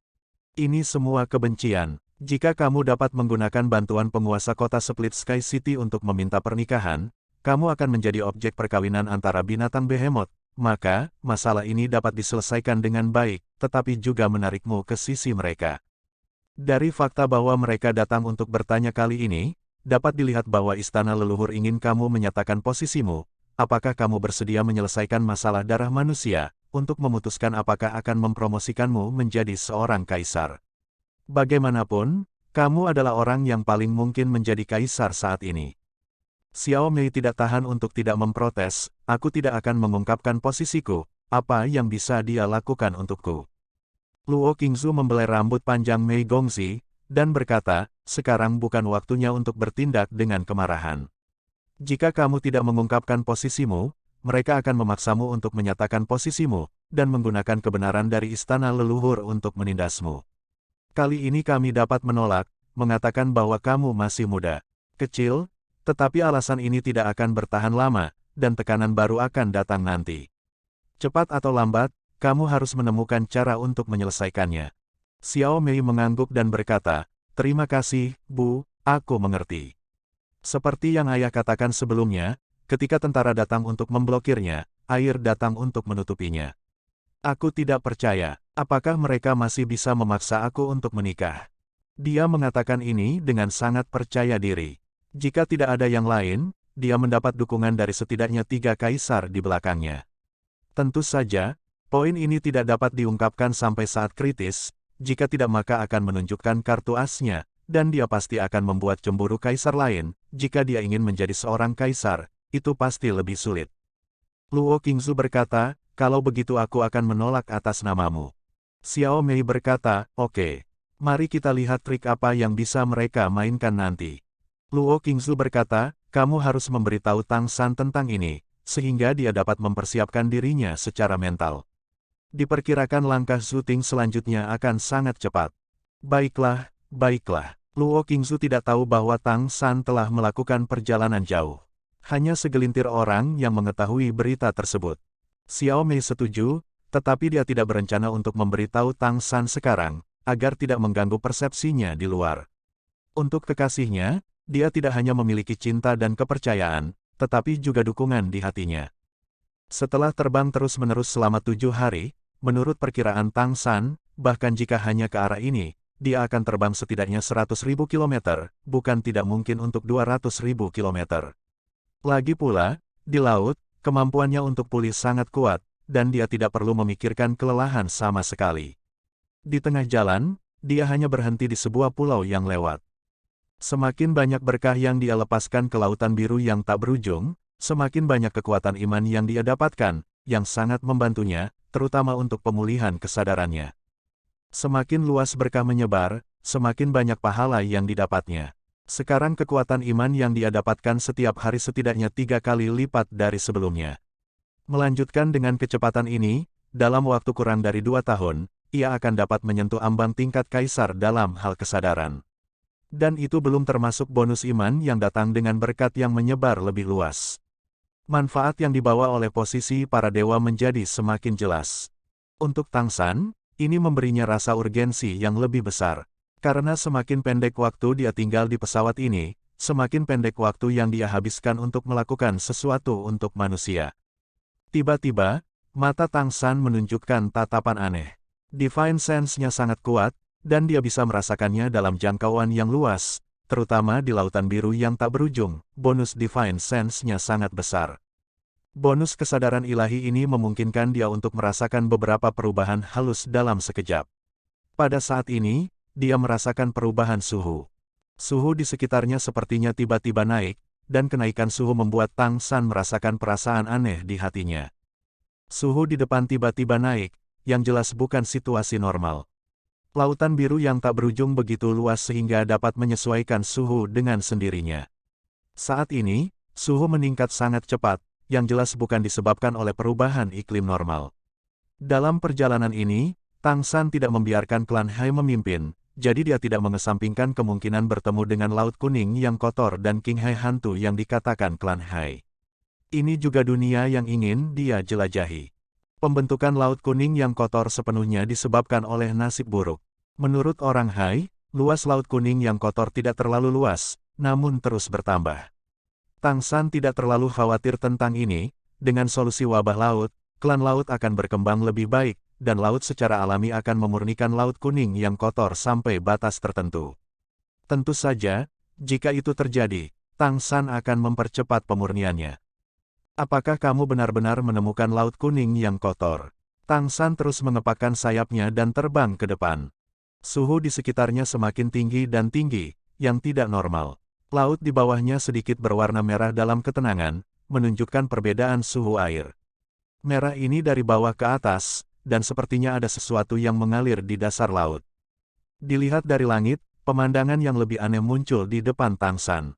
Ini semua kebencian. Jika kamu dapat menggunakan bantuan penguasa kota Split Sky City untuk meminta pernikahan, kamu akan menjadi objek perkawinan antara binatang behemoth, maka, masalah ini dapat diselesaikan dengan baik, tetapi juga menarikmu ke sisi mereka. Dari fakta bahwa mereka datang untuk bertanya kali ini, dapat dilihat bahwa Istana Leluhur ingin kamu menyatakan posisimu. Apakah kamu bersedia menyelesaikan masalah darah manusia, untuk memutuskan apakah akan mempromosikanmu menjadi seorang kaisar? Bagaimanapun, kamu adalah orang yang paling mungkin menjadi kaisar saat ini. Xiao Mei tidak tahan untuk tidak memprotes, aku tidak akan mengungkapkan posisiku, apa yang bisa dia lakukan untukku. Luo Qingzu membelai rambut panjang Mei Gongzi, dan berkata, sekarang bukan waktunya untuk bertindak dengan kemarahan. Jika kamu tidak mengungkapkan posisimu, mereka akan memaksamu untuk menyatakan posisimu, dan menggunakan kebenaran dari Istana Leluhur untuk menindasmu. Kali ini kami dapat menolak, mengatakan bahwa kamu masih muda, kecil, tetapi alasan ini tidak akan bertahan lama, dan tekanan baru akan datang nanti. Cepat atau lambat, kamu harus menemukan cara untuk menyelesaikannya. Xiao Mei mengangguk dan berkata, terima kasih, Bu, aku mengerti. Seperti yang ayah katakan sebelumnya, ketika tentara datang untuk memblokirnya, air datang untuk menutupinya. Aku tidak percaya, apakah mereka masih bisa memaksa aku untuk menikah. Dia mengatakan ini dengan sangat percaya diri. Jika tidak ada yang lain, dia mendapat dukungan dari setidaknya 3 kaisar di belakangnya. Tentu saja, poin ini tidak dapat diungkapkan sampai saat kritis, jika tidak maka akan menunjukkan kartu asnya, dan dia pasti akan membuat cemburu kaisar lain. Jika dia ingin menjadi seorang kaisar, itu pasti lebih sulit. Luo Qingzu berkata, kalau begitu aku akan menolak atas namamu. Xiao Mei berkata, oke. Mari kita lihat trik apa yang bisa mereka mainkan nanti. Luo Qingzu berkata, kamu harus memberitahu Tang San tentang ini, sehingga dia dapat mempersiapkan dirinya secara mental. Diperkirakan langkah Zhu Ting selanjutnya akan sangat cepat. Baiklah, baiklah. Luo Qingzu tidak tahu bahwa Tang San telah melakukan perjalanan jauh. Hanya segelintir orang yang mengetahui berita tersebut. Xiao Mei setuju, tetapi dia tidak berencana untuk memberitahu Tang San sekarang, agar tidak mengganggu persepsinya di luar. Untuk kekasihnya, dia tidak hanya memiliki cinta dan kepercayaan, tetapi juga dukungan di hatinya. Setelah terbang terus-menerus selama 7 hari, menurut perkiraan Tang San, bahkan jika hanya ke arah ini, dia akan terbang setidaknya 100.000 km, bukan tidak mungkin untuk 200.000 km. Lagi pula, Di laut, kemampuannya untuk pulih sangat kuat, dan dia tidak perlu memikirkan kelelahan sama sekali. Di tengah jalan, dia hanya berhenti di sebuah pulau yang lewat. Semakin banyak berkah yang dia lepaskan ke lautan biru yang tak berujung, semakin banyak kekuatan iman yang dia dapatkan, yang sangat membantunya, terutama untuk pemulihan kesadarannya. Semakin luas berkah menyebar, semakin banyak pahala yang didapatnya. Sekarang kekuatan iman yang dia dapatkan setiap hari setidaknya 3 kali lipat dari sebelumnya. Melanjutkan dengan kecepatan ini, dalam waktu kurang dari 2 tahun, ia akan dapat menyentuh ambang tingkat kaisar dalam hal kesadaran. Dan itu belum termasuk bonus iman yang datang dengan berkat yang menyebar lebih luas. Manfaat yang dibawa oleh posisi para dewa menjadi semakin jelas. Untuk Tang San, ini memberinya rasa urgensi yang lebih besar. Karena semakin pendek waktu dia tinggal di pesawat ini, semakin pendek waktu yang dia habiskan untuk melakukan sesuatu untuk manusia. Tiba-tiba, mata Tang San menunjukkan tatapan aneh. Divine Sense-nya sangat kuat, dan dia bisa merasakannya dalam jangkauan yang luas, terutama di lautan biru yang tak berujung. Bonus Divine Sense-nya sangat besar. Bonus kesadaran ilahi ini memungkinkan dia untuk merasakan beberapa perubahan halus dalam sekejap. Pada saat ini, dia merasakan perubahan suhu. Suhu di sekitarnya sepertinya tiba-tiba naik, dan kenaikan suhu membuat Tang San merasakan perasaan aneh di hatinya. Suhu di depan tiba-tiba naik, yang jelas bukan situasi normal. Lautan biru yang tak berujung begitu luas sehingga dapat menyesuaikan suhu dengan sendirinya. Saat ini, suhu meningkat sangat cepat, yang jelas bukan disebabkan oleh perubahan iklim normal. Dalam perjalanan ini, Tang San tidak membiarkan klan Hai memimpin, jadi dia tidak mengesampingkan kemungkinan bertemu dengan Laut Kuning yang kotor dan King Hai hantu yang dikatakan klan Hai. Ini juga dunia yang ingin dia jelajahi. Pembentukan Laut Kuning yang kotor sepenuhnya disebabkan oleh nasib buruk. Menurut orang Hai, luas Laut Kuning yang kotor tidak terlalu luas, namun terus bertambah. Tang San tidak terlalu khawatir tentang ini, dengan solusi wabah laut, klan laut akan berkembang lebih baik, dan laut secara alami akan memurnikan Laut Kuning yang kotor sampai batas tertentu. Tentu saja, jika itu terjadi, Tang San akan mempercepat pemurniannya. Apakah kamu benar-benar menemukan Laut Kuning yang kotor? Tang San terus mengepakkan sayapnya dan terbang ke depan. Suhu di sekitarnya semakin tinggi dan tinggi, yang tidak normal. Laut di bawahnya sedikit berwarna merah dalam ketenangan, menunjukkan perbedaan suhu air. Merah ini dari bawah ke atas, dan sepertinya ada sesuatu yang mengalir di dasar laut. Dilihat dari langit, pemandangan yang lebih aneh muncul di depan Tang San.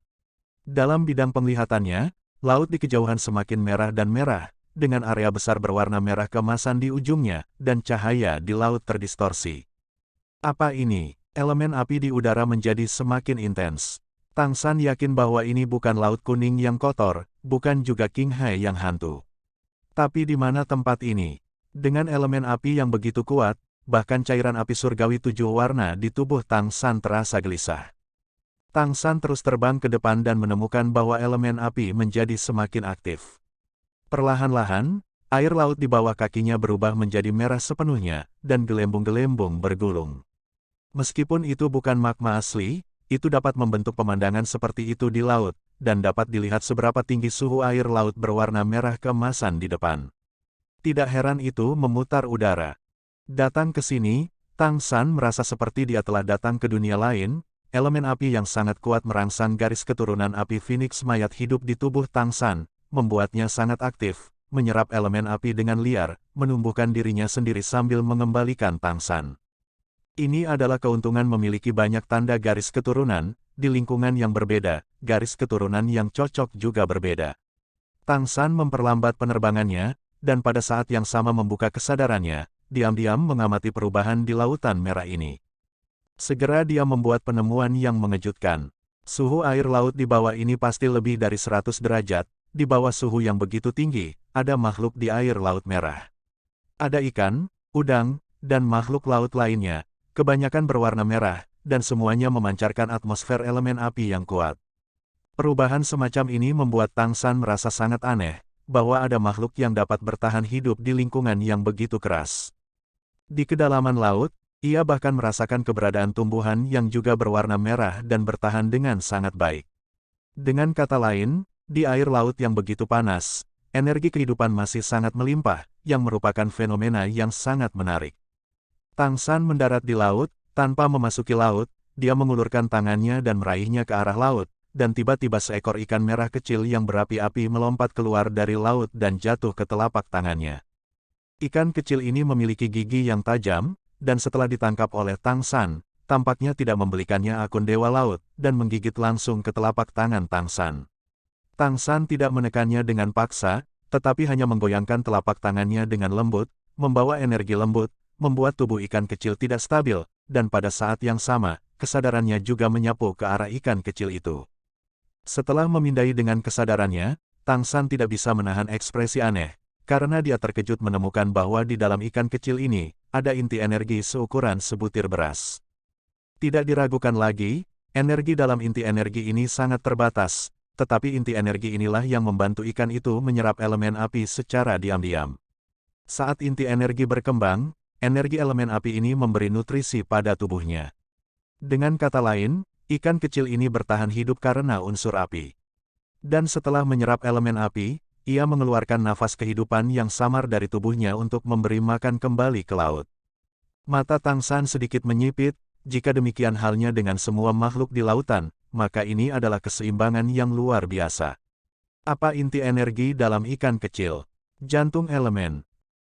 Dalam bidang penglihatannya, laut di kejauhan semakin merah dan merah, dengan area besar berwarna merah keemasan di ujungnya, dan cahaya di laut terdistorsi. Apa ini? Elemen api di udara menjadi semakin intens. Tang San yakin bahwa ini bukan Laut Kuning yang kotor, bukan juga King Hai yang hantu. Tapi di mana tempat ini? Dengan elemen api yang begitu kuat, bahkan cairan api surgawi 7 warna di tubuh Tang San terasa gelisah. Tang San terus terbang ke depan dan menemukan bahwa elemen api menjadi semakin aktif. Perlahan-lahan, air laut di bawah kakinya berubah menjadi merah sepenuhnya, dan gelembung-gelembung bergulung. Meskipun itu bukan magma asli, itu dapat membentuk pemandangan seperti itu di laut, dan dapat dilihat seberapa tinggi suhu air laut berwarna merah keemasan di depan. Tidak heran itu memutar udara. Datang ke sini, Tang San merasa seperti dia telah datang ke dunia lain. Elemen api yang sangat kuat merangsang garis keturunan api Phoenix mayat hidup di tubuh Tang San, membuatnya sangat aktif, menyerap elemen api dengan liar, menumbuhkan dirinya sendiri sambil mengembalikan Tang San. Ini adalah keuntungan memiliki banyak tanda garis keturunan, di lingkungan yang berbeda, garis keturunan yang cocok juga berbeda. Tang San memperlambat penerbangannya, dan pada saat yang sama membuka kesadarannya, diam-diam mengamati perubahan di lautan merah ini. Segera dia membuat penemuan yang mengejutkan. Suhu air laut di bawah ini pasti lebih dari 100 derajat, di bawah suhu yang begitu tinggi, ada makhluk di air laut merah. Ada ikan, udang, dan makhluk laut lainnya, kebanyakan berwarna merah, dan semuanya memancarkan atmosfer elemen api yang kuat. Perubahan semacam ini membuat Tang San merasa sangat aneh, bahwa ada makhluk yang dapat bertahan hidup di lingkungan yang begitu keras. Di kedalaman laut, ia bahkan merasakan keberadaan tumbuhan yang juga berwarna merah dan bertahan dengan sangat baik. Dengan kata lain, Di air laut yang begitu panas, energi kehidupan masih sangat melimpah, yang merupakan fenomena yang sangat menarik. Tang San mendarat di laut, tanpa memasuki laut, dia mengulurkan tangannya dan meraihnya ke arah laut, dan tiba-tiba seekor ikan merah kecil yang berapi-api melompat keluar dari laut dan jatuh ke telapak tangannya. Ikan kecil ini memiliki gigi yang tajam, dan setelah ditangkap oleh Tang San, tampaknya tidak membelikannya akun Dewa Laut, dan menggigit langsung ke telapak tangan Tang San. Tang San tidak menekannya dengan paksa, tetapi hanya menggoyangkan telapak tangannya dengan lembut, membawa energi lembut, membuat tubuh ikan kecil tidak stabil, dan pada saat yang sama, kesadarannya juga menyapu ke arah ikan kecil itu. Setelah memindai dengan kesadarannya, Tang San tidak bisa menahan ekspresi aneh, karena dia terkejut menemukan bahwa di dalam ikan kecil ini, ada inti energi seukuran sebutir beras. Tidak diragukan lagi, energi dalam inti energi ini sangat terbatas, tetapi inti energi inilah yang membantu ikan itu menyerap elemen api secara diam-diam. Saat inti energi berkembang, energi elemen api ini memberi nutrisi pada tubuhnya. Dengan kata lain, ikan kecil ini bertahan hidup karena unsur api. Dan setelah menyerap elemen api, ia mengeluarkan nafas kehidupan yang samar dari tubuhnya untuk memberi makan kembali ke laut. Mata Tang San sedikit menyipit, jika demikian halnya dengan semua makhluk di lautan, maka ini adalah keseimbangan yang luar biasa. Apa inti energi dalam ikan kecil? Jantung elemen.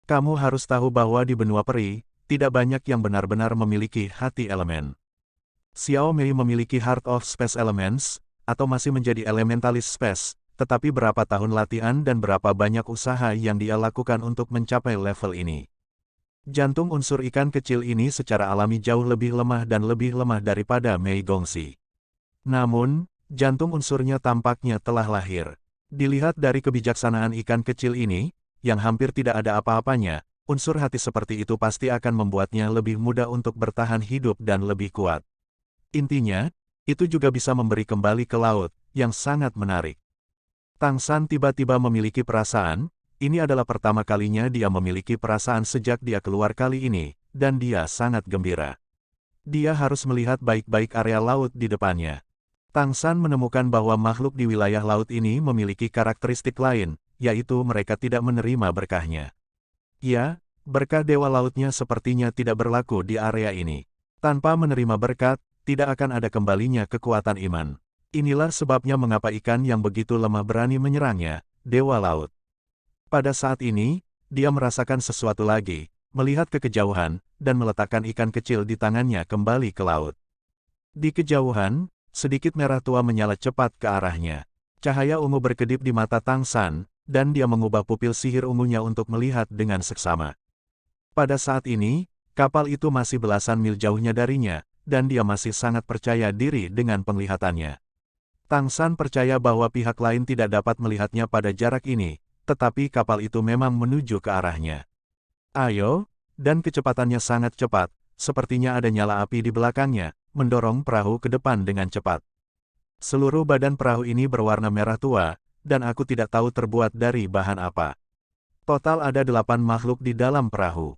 Kamu harus tahu bahwa di benua peri, tidak banyak yang benar-benar memiliki hati elemen. Xiao Mei memiliki Heart of Space Elements, atau masih menjadi elementalis space, tetapi berapa tahun latihan dan berapa banyak usaha yang dia lakukan untuk mencapai level ini. Jantung unsur ikan kecil ini secara alami jauh lebih lemah dan lebih lemah daripada Mei Gongxi. Namun, jantung unsurnya tampaknya telah lahir. Dilihat dari kebijaksanaan ikan kecil ini, yang hampir tidak ada apa-apanya, unsur hati seperti itu pasti akan membuatnya lebih mudah untuk bertahan hidup dan lebih kuat. Intinya, itu juga bisa memberi kembali ke laut, yang sangat menarik. Tang San tiba-tiba memiliki perasaan, ini adalah pertama kalinya dia memiliki perasaan sejak dia keluar kali ini, dan dia sangat gembira. Dia harus melihat baik-baik area laut di depannya. Tang San menemukan bahwa makhluk di wilayah laut ini memiliki karakteristik lain, yaitu mereka tidak menerima berkahnya. Ya, berkah Dewa Lautnya sepertinya tidak berlaku di area ini. Tanpa menerima berkat, tidak akan ada kembalinya kekuatan iman. Inilah sebabnya mengapa ikan yang begitu lemah berani menyerangnya, Dewa Laut. Pada saat ini, dia merasakan sesuatu lagi, melihat ke kejauhan, dan meletakkan ikan kecil di tangannya kembali ke laut. Di kejauhan, sedikit merah tua menyala cepat ke arahnya. Cahaya ungu berkedip di mata Tang San, dan dia mengubah pupil sihir ungunya untuk melihat dengan seksama. Pada saat ini, kapal itu masih belasan mil jauhnya darinya, dan dia masih sangat percaya diri dengan penglihatannya. Tang San percaya bahwa pihak lain tidak dapat melihatnya pada jarak ini, tetapi kapal itu memang menuju ke arahnya. Ayo, dan kecepatannya sangat cepat, sepertinya ada nyala api di belakangnya, mendorong perahu ke depan dengan cepat. Seluruh badan perahu ini berwarna merah tua, dan aku tidak tahu terbuat dari bahan apa. Total ada 8 makhluk di dalam perahu.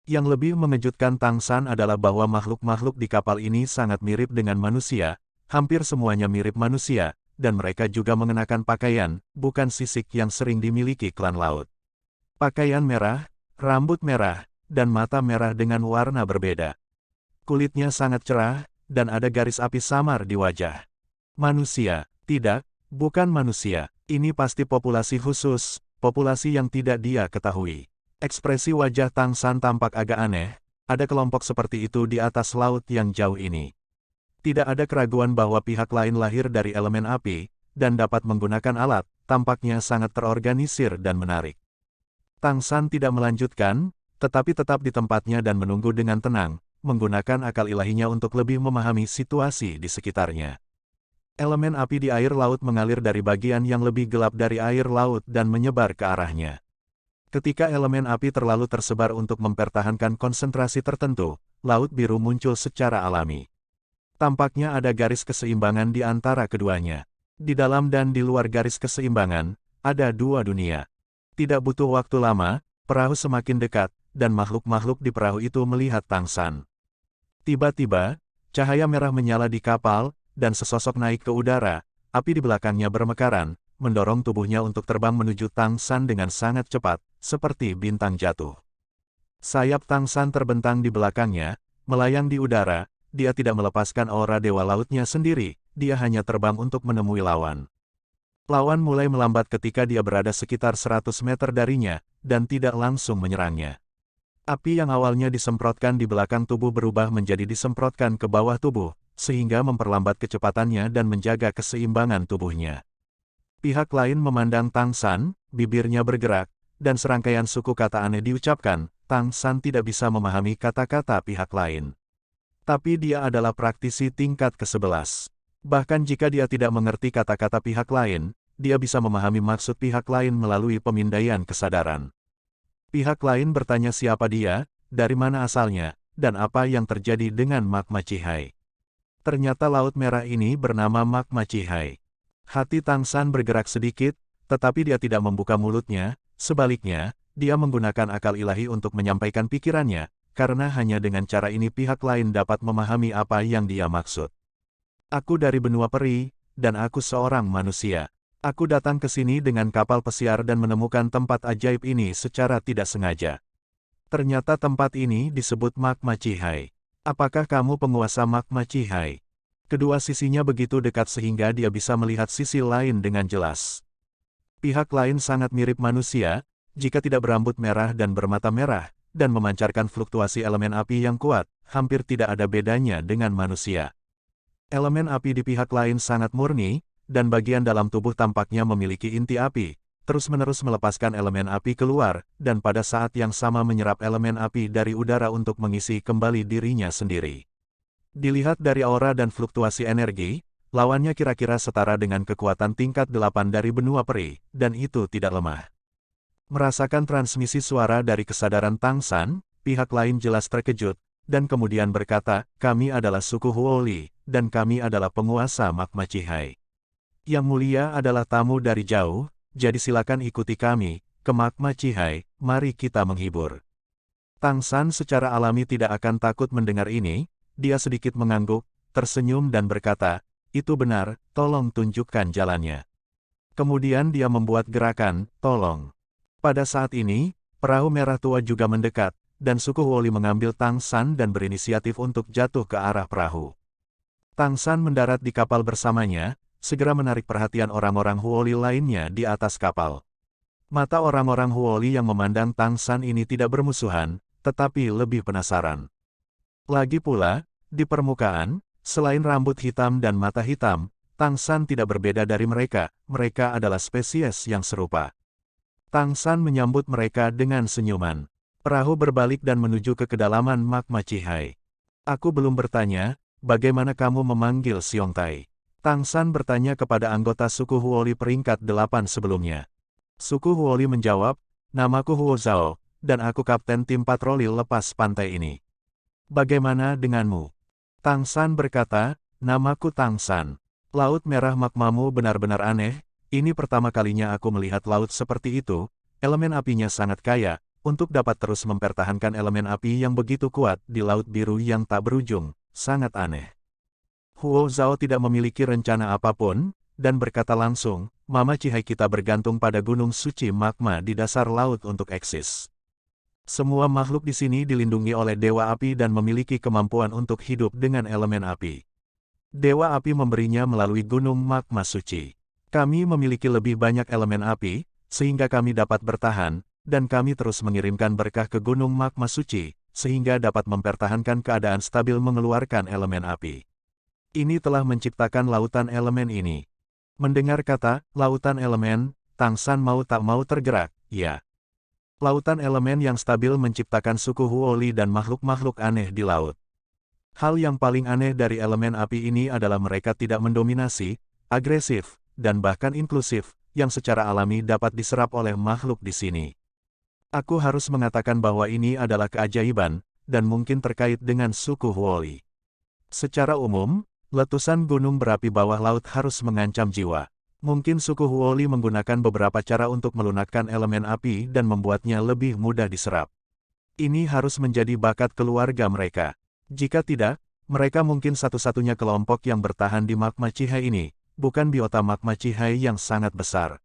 Yang lebih mengejutkan Tang San adalah bahwa makhluk-makhluk di kapal ini sangat mirip dengan manusia, hampir semuanya mirip manusia, dan mereka juga mengenakan pakaian, bukan sisik yang sering dimiliki klan laut. Pakaian merah, rambut merah, dan mata merah dengan warna berbeda. Kulitnya sangat cerah, dan ada garis api samar di wajah. Manusia, tidak, bukan manusia, ini pasti populasi khusus, populasi yang tidak dia ketahui. Ekspresi wajah Tang San tampak agak aneh, ada kelompok seperti itu di atas laut yang jauh ini. Tidak ada keraguan bahwa pihak lain lahir dari elemen api, dan dapat menggunakan alat, tampaknya sangat terorganisir dan menarik. Tang San tidak melanjutkan, tetapi tetap di tempatnya dan menunggu dengan tenang, menggunakan akal ilahinya untuk lebih memahami situasi di sekitarnya. Elemen api di air laut mengalir dari bagian yang lebih gelap dari air laut dan menyebar ke arahnya. Ketika elemen api terlalu tersebar untuk mempertahankan konsentrasi tertentu, laut biru muncul secara alami. Tampaknya ada garis keseimbangan di antara keduanya. Di dalam dan di luar garis keseimbangan, ada dua dunia. Tidak butuh waktu lama, perahu semakin dekat, dan makhluk-makhluk di perahu itu melihat Tang San. Tiba-tiba, cahaya merah menyala di kapal, dan sesosok naik ke udara, api di belakangnya bermekaran, mendorong tubuhnya untuk terbang menuju Tang San dengan sangat cepat, seperti bintang jatuh. Sayap Tang San terbentang di belakangnya, melayang di udara, dia tidak melepaskan aura dewa lautnya sendiri, dia hanya terbang untuk menemui lawan. Lawan mulai melambat ketika dia berada sekitar 100 meter darinya, dan tidak langsung menyerangnya. Api yang awalnya disemprotkan di belakang tubuh berubah menjadi disemprotkan ke bawah tubuh, sehingga memperlambat kecepatannya dan menjaga keseimbangan tubuhnya. Pihak lain memandang Tang San, bibirnya bergerak, dan serangkaian suku kata aneh diucapkan. Tang San tidak bisa memahami kata-kata pihak lain. Tapi dia adalah praktisi tingkat ke-11. Bahkan jika dia tidak mengerti kata-kata pihak lain, dia bisa memahami maksud pihak lain melalui pemindaian kesadaran. Pihak lain bertanya siapa dia, dari mana asalnya, dan apa yang terjadi dengan magma Cihai. Ternyata Laut Merah ini bernama magma Cihai. Hati Tang San bergerak sedikit, tetapi dia tidak membuka mulutnya, sebaliknya, dia menggunakan akal ilahi untuk menyampaikan pikirannya, karena hanya dengan cara ini pihak lain dapat memahami apa yang dia maksud. Aku dari benua peri, dan aku seorang manusia. Aku datang ke sini dengan kapal pesiar dan menemukan tempat ajaib ini secara tidak sengaja. Ternyata tempat ini disebut magma Cihai. Apakah kamu penguasa magma Cihai? Kedua sisinya begitu dekat sehingga dia bisa melihat sisi lain dengan jelas. Pihak lain sangat mirip manusia, jika tidak berambut merah dan bermata merah, dan memancarkan fluktuasi elemen api yang kuat, hampir tidak ada bedanya dengan manusia. Elemen api di pihak lain sangat murni, dan bagian dalam tubuh tampaknya memiliki inti api, terus-menerus melepaskan elemen api keluar, dan pada saat yang sama menyerap elemen api dari udara untuk mengisi kembali dirinya sendiri. Dilihat dari aura dan fluktuasi energi, lawannya kira-kira setara dengan kekuatan tingkat 8 dari benua peri, dan itu tidak lemah. Merasakan transmisi suara dari kesadaran Tang San, pihak lain jelas terkejut, dan kemudian berkata, kami adalah suku Huoli, dan kami adalah penguasa magma Cihai. Yang mulia adalah tamu dari jauh, jadi silakan ikuti kami, ke magma Cihai, mari kita menghibur. Tang San secara alami tidak akan takut mendengar ini, dia sedikit mengangguk, tersenyum dan berkata, itu benar, tolong tunjukkan jalannya. Kemudian dia membuat gerakan, tolong. Pada saat ini, perahu merah tua juga mendekat, dan suku Huoli mengambil Tang San dan berinisiatif untuk jatuh ke arah perahu. Tang San mendarat di kapal bersamanya, segera menarik perhatian orang-orang Huoli lainnya di atas kapal. Mata orang-orang Huoli yang memandang Tang San ini tidak bermusuhan, tetapi lebih penasaran. Lagi pula, di permukaan, selain rambut hitam dan mata hitam, Tang San tidak berbeda dari mereka, mereka adalah spesies yang serupa. Tang San menyambut mereka dengan senyuman. Perahu berbalik dan menuju ke kedalaman magma Cihai. Aku belum bertanya, bagaimana kamu memanggil Xiongtai? Tang San bertanya kepada anggota suku Huoli peringkat 8 sebelumnya. Suku Huoli menjawab, namaku Huo Zhao, dan aku kapten tim patroli lepas pantai ini. Bagaimana denganmu? Tang San berkata, namaku Tang San. Laut merah magmamu benar-benar aneh, ini pertama kalinya aku melihat laut seperti itu, elemen apinya sangat kaya, untuk dapat terus mempertahankan elemen api yang begitu kuat di laut biru yang tak berujung, sangat aneh. Huo Zhao tidak memiliki rencana apapun, dan berkata langsung, Mama Cihai kita bergantung pada gunung suci magma di dasar laut untuk eksis. Semua makhluk di sini dilindungi oleh Dewa Api dan memiliki kemampuan untuk hidup dengan elemen api. Dewa Api memberinya melalui gunung magma suci. Kami memiliki lebih banyak elemen api, sehingga kami dapat bertahan, dan kami terus mengirimkan berkah ke gunung magma suci, sehingga dapat mempertahankan keadaan stabil mengeluarkan elemen api. Ini telah menciptakan lautan elemen ini. Mendengar kata, lautan elemen, Tang San mau tak mau tergerak, ya. Lautan elemen yang stabil menciptakan suku Huoli dan makhluk-makhluk aneh di laut. Hal yang paling aneh dari elemen api ini adalah mereka tidak mendominasi, agresif, dan bahkan inklusif, yang secara alami dapat diserap oleh makhluk di sini. Aku harus mengatakan bahwa ini adalah keajaiban, dan mungkin terkait dengan suku Huoli. Secara umum, letusan gunung berapi bawah laut harus mengancam jiwa. Mungkin suku Huoli menggunakan beberapa cara untuk melunakkan elemen api dan membuatnya lebih mudah diserap. Ini harus menjadi bakat keluarga mereka. Jika tidak, mereka mungkin satu-satunya kelompok yang bertahan di magma Cihai ini, bukan biota magma Cihai yang sangat besar.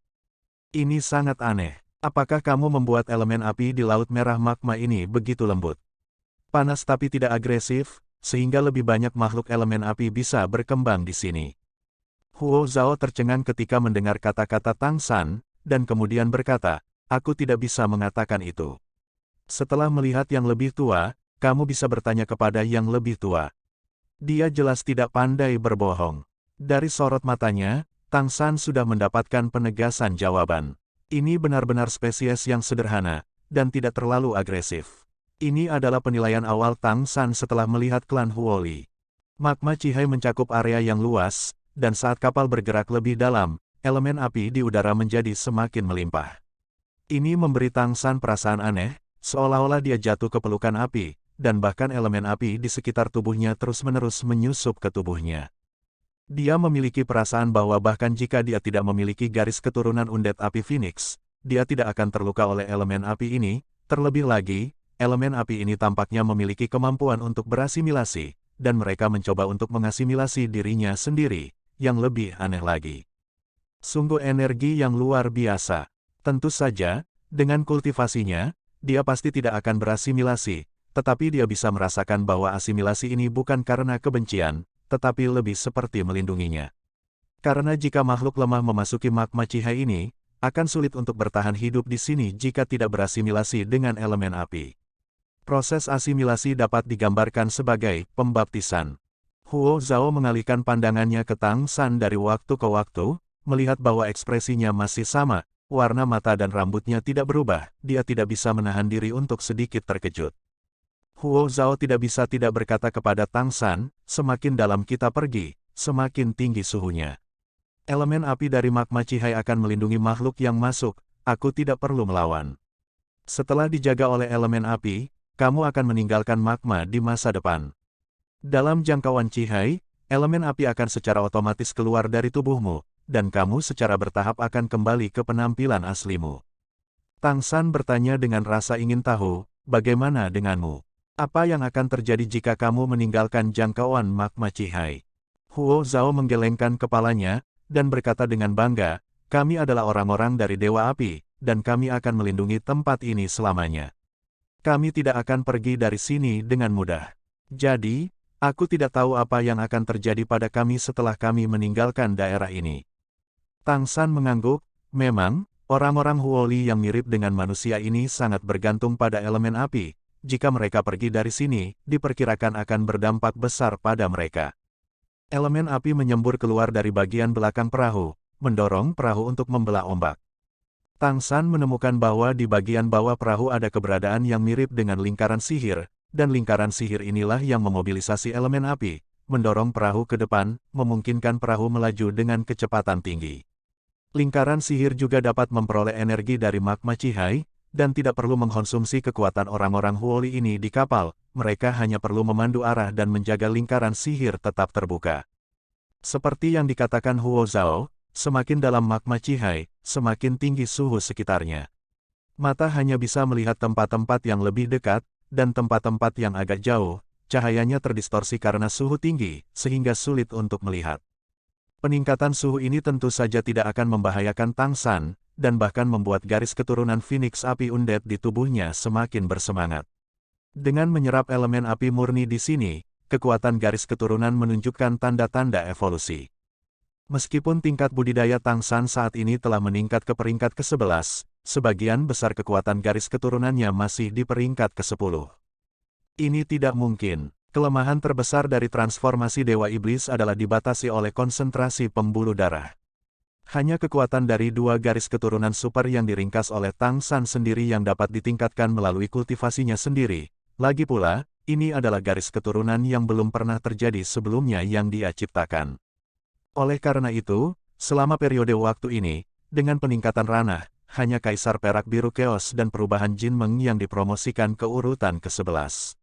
Ini sangat aneh. Apakah kamu membuat elemen api di Laut Merah Magma ini begitu lembut? Panas tapi tidak agresif, sehingga lebih banyak makhluk elemen api bisa berkembang di sini. Huo Zhao tercengang ketika mendengar kata-kata Tang San, dan kemudian berkata, aku tidak bisa mengatakan itu. Setelah melihat yang lebih tua, kamu bisa bertanya kepada yang lebih tua. Dia jelas tidak pandai berbohong. Dari sorot matanya, Tang San sudah mendapatkan penegasan jawaban. Ini benar-benar spesies yang sederhana, dan tidak terlalu agresif. Ini adalah penilaian awal Tang San setelah melihat klan Huoli. Magma Cihai mencakup area yang luas, dan saat kapal bergerak lebih dalam, elemen api di udara menjadi semakin melimpah. Ini memberi Tang San perasaan aneh, seolah-olah dia jatuh ke pelukan api, dan bahkan elemen api di sekitar tubuhnya terus-menerus menyusup ke tubuhnya. Dia memiliki perasaan bahwa bahkan jika dia tidak memiliki garis keturunan undet api Phoenix, dia tidak akan terluka oleh elemen api ini, terlebih lagi, elemen api ini tampaknya memiliki kemampuan untuk berasimilasi, dan mereka mencoba untuk mengasimilasi dirinya sendiri, yang lebih aneh lagi. Sungguh energi yang luar biasa. Tentu saja, dengan kultivasinya, dia pasti tidak akan berasimilasi, tetapi dia bisa merasakan bahwa asimilasi ini bukan karena kebencian, tetapi lebih seperti melindunginya. Karena jika makhluk lemah memasuki magma Cihai ini, akan sulit untuk bertahan hidup di sini jika tidak berasimilasi dengan elemen api. Proses asimilasi dapat digambarkan sebagai pembaptisan. Huo Zhao mengalihkan pandangannya ke Tang San dari waktu ke waktu, melihat bahwa ekspresinya masih sama, warna mata dan rambutnya tidak berubah, dia tidak bisa menahan diri untuk sedikit terkejut. Huo Zhao tidak bisa tidak berkata kepada Tang San, semakin dalam kita pergi, semakin tinggi suhunya. Elemen api dari magma Cihai akan melindungi makhluk yang masuk, aku tidak perlu melawan. Setelah dijaga oleh elemen api, kamu akan meninggalkan magma di masa depan. Dalam jangkauan Cihai, elemen api akan secara otomatis keluar dari tubuhmu, dan kamu secara bertahap akan kembali ke penampilan aslimu. Tang San bertanya dengan rasa ingin tahu, bagaimana denganmu? Apa yang akan terjadi jika kamu meninggalkan jangkauan magma Cihai? Huo Zhao menggelengkan kepalanya, dan berkata dengan bangga, kami adalah orang-orang dari Dewa Api, dan kami akan melindungi tempat ini selamanya. Kami tidak akan pergi dari sini dengan mudah. Jadi, aku tidak tahu apa yang akan terjadi pada kami setelah kami meninggalkan daerah ini. Tang San mengangguk, memang, orang-orang Huoli yang mirip dengan manusia ini sangat bergantung pada elemen api. Jika mereka pergi dari sini, diperkirakan akan berdampak besar pada mereka. Elemen api menyembur keluar dari bagian belakang perahu, mendorong perahu untuk membelah ombak. Tang San menemukan bahwa di bagian bawah perahu ada keberadaan yang mirip dengan lingkaran sihir, dan lingkaran sihir inilah yang memobilisasi elemen api, mendorong perahu ke depan, memungkinkan perahu melaju dengan kecepatan tinggi. Lingkaran sihir juga dapat memperoleh energi dari magma Cihai, dan tidak perlu mengkonsumsi kekuatan orang-orang Huoli ini di kapal, mereka hanya perlu memandu arah dan menjaga lingkaran sihir tetap terbuka. Seperti yang dikatakan Huo Zhao, semakin dalam magma Cihai, semakin tinggi suhu sekitarnya. Mata hanya bisa melihat tempat-tempat yang lebih dekat, dan tempat-tempat yang agak jauh, cahayanya terdistorsi karena suhu tinggi, sehingga sulit untuk melihat. Peningkatan suhu ini tentu saja tidak akan membahayakan Tang San, dan bahkan membuat garis keturunan Phoenix api undead di tubuhnya semakin bersemangat. Dengan menyerap elemen api murni di sini, kekuatan garis keturunan menunjukkan tanda-tanda evolusi. Meskipun tingkat budidaya Tang San saat ini telah meningkat ke peringkat ke-11, sebagian besar kekuatan garis keturunannya masih di peringkat ke-10. Ini tidak mungkin. Kelemahan terbesar dari transformasi Dewa Iblis adalah dibatasi oleh konsentrasi pembuluh darah. Hanya kekuatan dari dua garis keturunan super yang diringkas oleh Tang San sendiri yang dapat ditingkatkan melalui kultivasinya sendiri. Lagi pula, ini adalah garis keturunan yang belum pernah terjadi sebelumnya yang dia ciptakan. Oleh karena itu, selama periode waktu ini, dengan peningkatan ranah, hanya Kaisar Perak Biru Chaos dan perubahan Jinmeng yang dipromosikan ke urutan ke-11.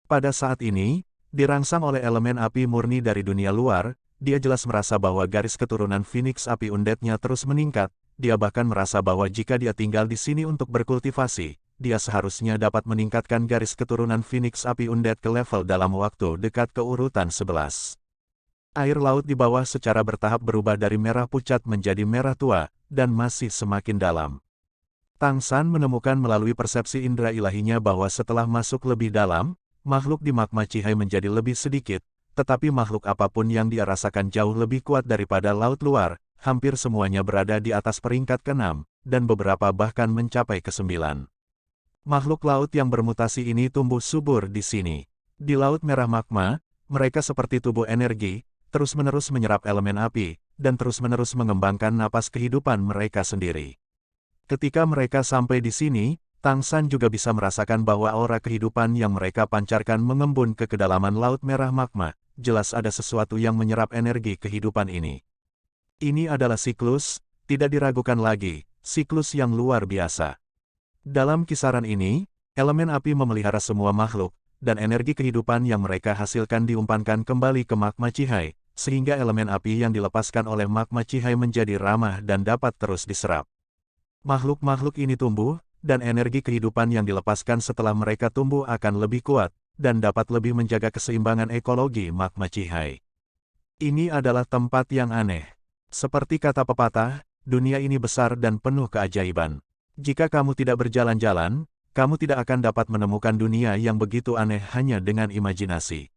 Pada saat ini, dirangsang oleh elemen api murni dari dunia luar, dia jelas merasa bahwa garis keturunan Phoenix api undetnya terus meningkat, dia bahkan merasa bahwa jika dia tinggal di sini untuk berkultivasi, dia seharusnya dapat meningkatkan garis keturunan Phoenix api undet ke level dalam waktu dekat ke urutan 11. Air laut di bawah secara bertahap berubah dari merah pucat menjadi merah tua, dan masih semakin dalam. Tang San menemukan melalui persepsi indera ilahinya bahwa setelah masuk lebih dalam, makhluk di magma Cihai menjadi lebih sedikit, tetapi makhluk apapun yang dia rasakan jauh lebih kuat daripada laut luar, hampir semuanya berada di atas peringkat ke-6, dan beberapa bahkan mencapai ke-9. Makhluk laut yang bermutasi ini tumbuh subur di sini. Di Laut Merah Magma, mereka seperti tubuh energi, terus-menerus menyerap elemen api, dan terus-menerus mengembangkan napas kehidupan mereka sendiri. Ketika mereka sampai di sini, Tang San juga bisa merasakan bahwa aura kehidupan yang mereka pancarkan mengembun ke kedalaman Laut Merah Magma. Jelas ada sesuatu yang menyerap energi kehidupan ini. Ini adalah siklus, tidak diragukan lagi, siklus yang luar biasa. Dalam kisaran ini, elemen api memelihara semua makhluk, dan energi kehidupan yang mereka hasilkan diumpankan kembali ke magma Cihai, sehingga elemen api yang dilepaskan oleh magma Cihai menjadi ramah dan dapat terus diserap. Makhluk-makhluk ini tumbuh, dan energi kehidupan yang dilepaskan setelah mereka tumbuh akan lebih kuat, dan dapat lebih menjaga keseimbangan ekologi magma Cihai. Ini adalah tempat yang aneh. Seperti kata pepatah, dunia ini besar dan penuh keajaiban. Jika kamu tidak berjalan-jalan, kamu tidak akan dapat menemukan dunia yang begitu aneh hanya dengan imajinasi.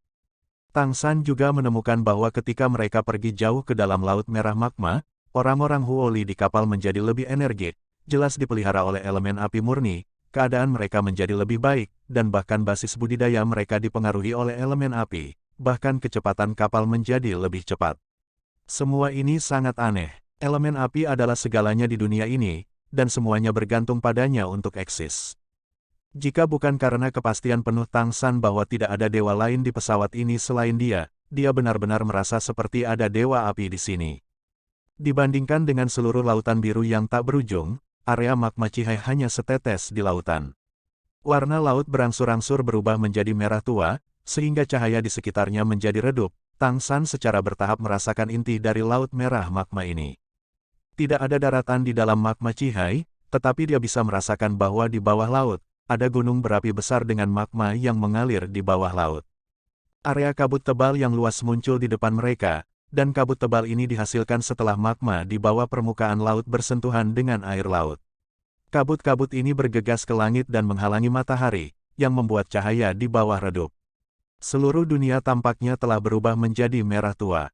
Tang San juga menemukan bahwa ketika mereka pergi jauh ke dalam Laut Merah Magma, orang-orang Huoli di kapal menjadi lebih energik, jelas dipelihara oleh elemen api murni, keadaan mereka menjadi lebih baik, dan bahkan basis budidaya mereka dipengaruhi oleh elemen api, bahkan kecepatan kapal menjadi lebih cepat. Semua ini sangat aneh. Elemen api adalah segalanya di dunia ini, dan semuanya bergantung padanya untuk eksis. Jika bukan karena kepastian penuh Tang San bahwa tidak ada dewa lain di pesawat ini selain dia benar-benar merasa seperti ada dewa api di sini. Dibandingkan dengan seluruh lautan biru yang tak berujung, area magma Cihai hanya setetes di lautan. Warna laut berangsur-angsur berubah menjadi merah tua, sehingga cahaya di sekitarnya menjadi redup. Tang San secara bertahap merasakan inti dari Laut Merah Magma ini. Tidak ada daratan di dalam magma Cihai, tetapi dia bisa merasakan bahwa di bawah laut, ada gunung berapi besar dengan magma yang mengalir di bawah laut. Area kabut tebal yang luas muncul di depan mereka, dan kabut tebal ini dihasilkan setelah magma di bawah permukaan laut bersentuhan dengan air laut. Kabut-kabut ini bergegas ke langit dan menghalangi matahari, yang membuat cahaya di bawah redup. Seluruh dunia tampaknya telah berubah menjadi merah tua.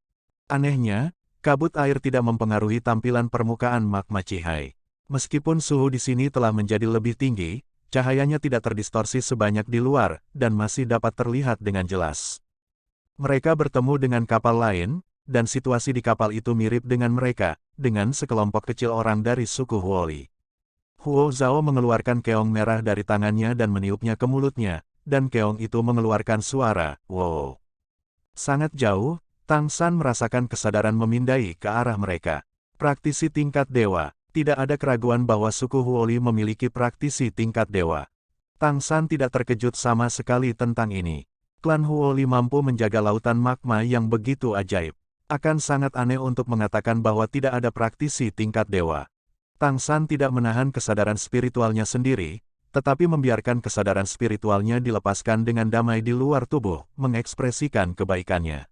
Anehnya, kabut air tidak mempengaruhi tampilan permukaan magma Cihai. Meskipun suhu di sini telah menjadi lebih tinggi, cahayanya tidak terdistorsi sebanyak di luar, dan masih dapat terlihat dengan jelas. Mereka bertemu dengan kapal lain, dan situasi di kapal itu mirip dengan mereka, dengan sekelompok kecil orang dari suku Huoli. Huo Zhao mengeluarkan keong merah dari tangannya dan meniupnya ke mulutnya, dan keong itu mengeluarkan suara, wow. Sangat jauh, Tang San merasakan kesadaran memindai ke arah mereka. Praktisi tingkat dewa. Tidak ada keraguan bahwa suku Huoli memiliki praktisi tingkat dewa. Tang San tidak terkejut sama sekali tentang ini. Klan Huoli mampu menjaga lautan magma yang begitu ajaib. Akan sangat aneh untuk mengatakan bahwa tidak ada praktisi tingkat dewa. Tang San tidak menahan kesadaran spiritualnya sendiri, tetapi membiarkan kesadaran spiritualnya dilepaskan dengan damai di luar tubuh, mengekspresikan kebaikannya.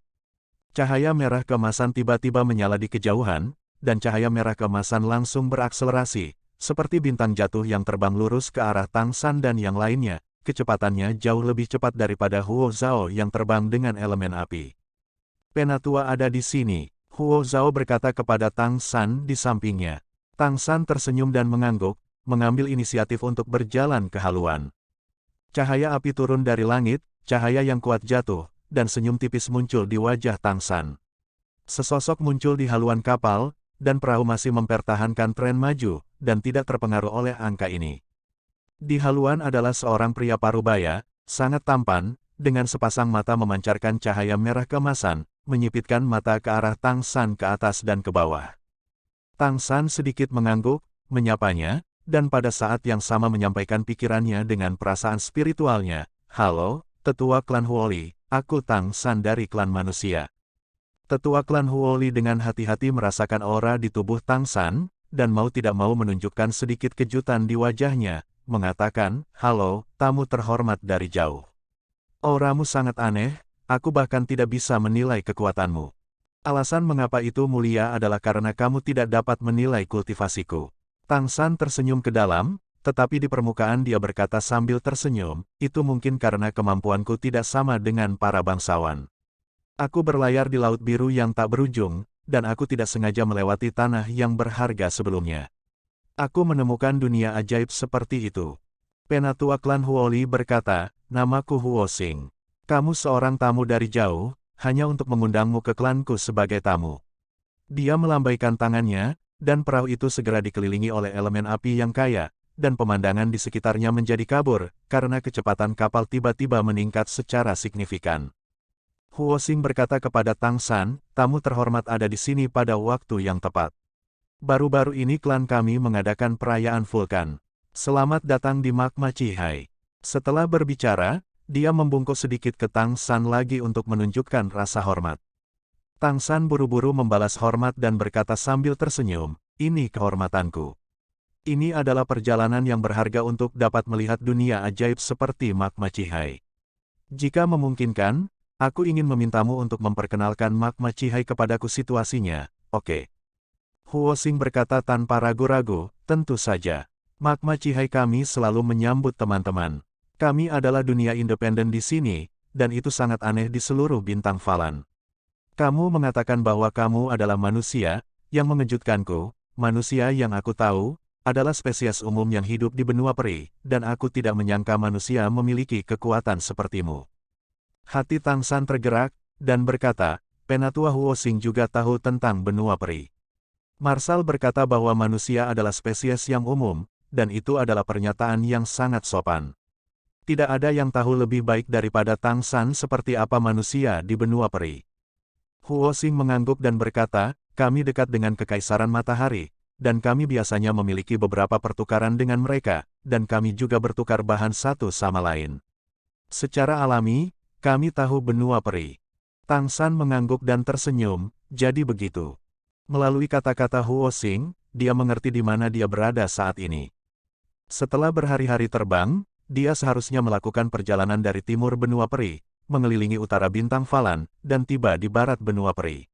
Cahaya merah keemasan tiba-tiba menyala di kejauhan, dan cahaya merah keemasan langsung berakselerasi, seperti bintang jatuh yang terbang lurus ke arah Tang San dan yang lainnya. Kecepatannya jauh lebih cepat daripada Huo Zhao yang terbang dengan elemen api. Penatua ada di sini, Huo Zhao berkata kepada Tang San di sampingnya. Tang San tersenyum dan mengangguk, mengambil inisiatif untuk berjalan ke haluan. Cahaya api turun dari langit, cahaya yang kuat jatuh, dan senyum tipis muncul di wajah Tang San. Sesosok muncul di haluan kapal, dan perahu masih mempertahankan tren maju, dan tidak terpengaruh oleh angka ini. Di haluan adalah seorang pria parubaya, sangat tampan, dengan sepasang mata memancarkan cahaya merah keemasan, menyipitkan mata ke arah Tang San ke atas dan ke bawah. Tang San sedikit mengangguk, menyapanya, dan pada saat yang sama menyampaikan pikirannya dengan perasaan spiritualnya, "Halo, tetua klan Huoli. Aku Tang San dari klan manusia." Tetua klan Huoli dengan hati-hati merasakan aura di tubuh Tang San, dan mau tidak mau menunjukkan sedikit kejutan di wajahnya, mengatakan, "Halo, tamu terhormat dari jauh. Auramu sangat aneh, aku bahkan tidak bisa menilai kekuatanmu." Alasan mengapa itu mulia adalah karena kamu tidak dapat menilai kultivasiku. Tang San tersenyum ke dalam, tetapi di permukaan dia berkata sambil tersenyum, itu mungkin karena kemampuanku tidak sama dengan para bangsawan. Aku berlayar di laut biru yang tak berujung, dan aku tidak sengaja melewati tanah yang berharga sebelumnya. Aku menemukan dunia ajaib seperti itu. Penatua klan Huoli berkata, namaku Huo Xing. Kamu seorang tamu dari jauh, hanya untuk mengundangmu ke klanku sebagai tamu. Dia melambaikan tangannya, dan perahu itu segera dikelilingi oleh elemen api yang kaya, dan pemandangan di sekitarnya menjadi kabur, karena kecepatan kapal tiba-tiba meningkat secara signifikan. Huo Xing berkata kepada Tang San, tamu terhormat ada di sini pada waktu yang tepat. Baru-baru ini klan kami mengadakan perayaan vulkan. Selamat datang di Magma Cihai. Setelah berbicara, dia membungkuk sedikit ke Tang San lagi untuk menunjukkan rasa hormat. Tang San buru-buru membalas hormat dan berkata sambil tersenyum, ini kehormatanku. Ini adalah perjalanan yang berharga untuk dapat melihat dunia ajaib seperti Magma Cihai. Jika memungkinkan, aku ingin memintamu untuk memperkenalkan Magma Cihai kepadaku situasinya, oke. Huo Xing berkata tanpa ragu-ragu, tentu saja. Magma Cihai kami selalu menyambut teman-teman. Kami adalah dunia independen di sini, dan itu sangat aneh di seluruh bintang Falan. Kamu mengatakan bahwa kamu adalah manusia, yang mengejutkanku, manusia yang aku tahu, adalah spesies umum yang hidup di benua peri, dan aku tidak menyangka manusia memiliki kekuatan sepertimu. Hati Tang San tergerak, dan berkata, Penatua Huo Xing juga tahu tentang benua peri. Marshal berkata bahwa manusia adalah spesies yang umum, dan itu adalah pernyataan yang sangat sopan. Tidak ada yang tahu lebih baik daripada Tang San seperti apa manusia di benua peri. Huo Xing mengangguk dan berkata, kami dekat dengan Kekaisaran Matahari, dan kami biasanya memiliki beberapa pertukaran dengan mereka, dan kami juga bertukar bahan satu sama lain. Secara alami, kami tahu benua peri. Tang San mengangguk dan tersenyum, jadi begitu. Melalui kata-kata Huo Xing, dia mengerti di mana dia berada saat ini. Setelah berhari-hari terbang, dia seharusnya melakukan perjalanan dari timur benua peri, mengelilingi utara bintang Falan, dan tiba di barat benua peri.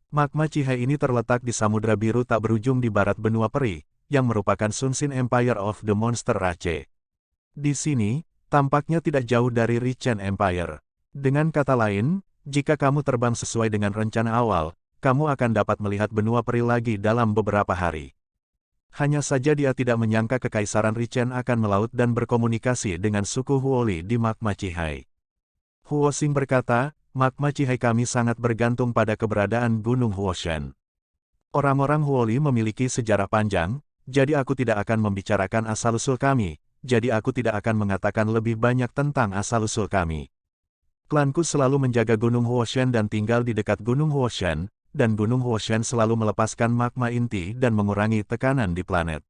Magma Cihai ini terletak di Samudra Biru tak berujung di barat benua peri, yang merupakan Sunsin Empire of the Monster Rache. Di sini, tampaknya tidak jauh dari Richen Empire. Dengan kata lain, jika kamu terbang sesuai dengan rencana awal, kamu akan dapat melihat benua peri lagi dalam beberapa hari. Hanya saja dia tidak menyangka Kekaisaran Richen akan melaut dan berkomunikasi dengan suku Huoli di Magma Cihai. Huo Xing berkata, Magma Cihai kami sangat bergantung pada keberadaan Gunung Huoshan. Orang-orang Huoli memiliki sejarah panjang, jadi aku tidak akan membicarakan asal-usul kami, jadi aku tidak akan mengatakan lebih banyak tentang asal-usul kami. Klanku selalu menjaga Gunung Huoshan dan tinggal di dekat Gunung Huoshan, dan Gunung Huoshan selalu melepaskan magma inti dan mengurangi tekanan di planet.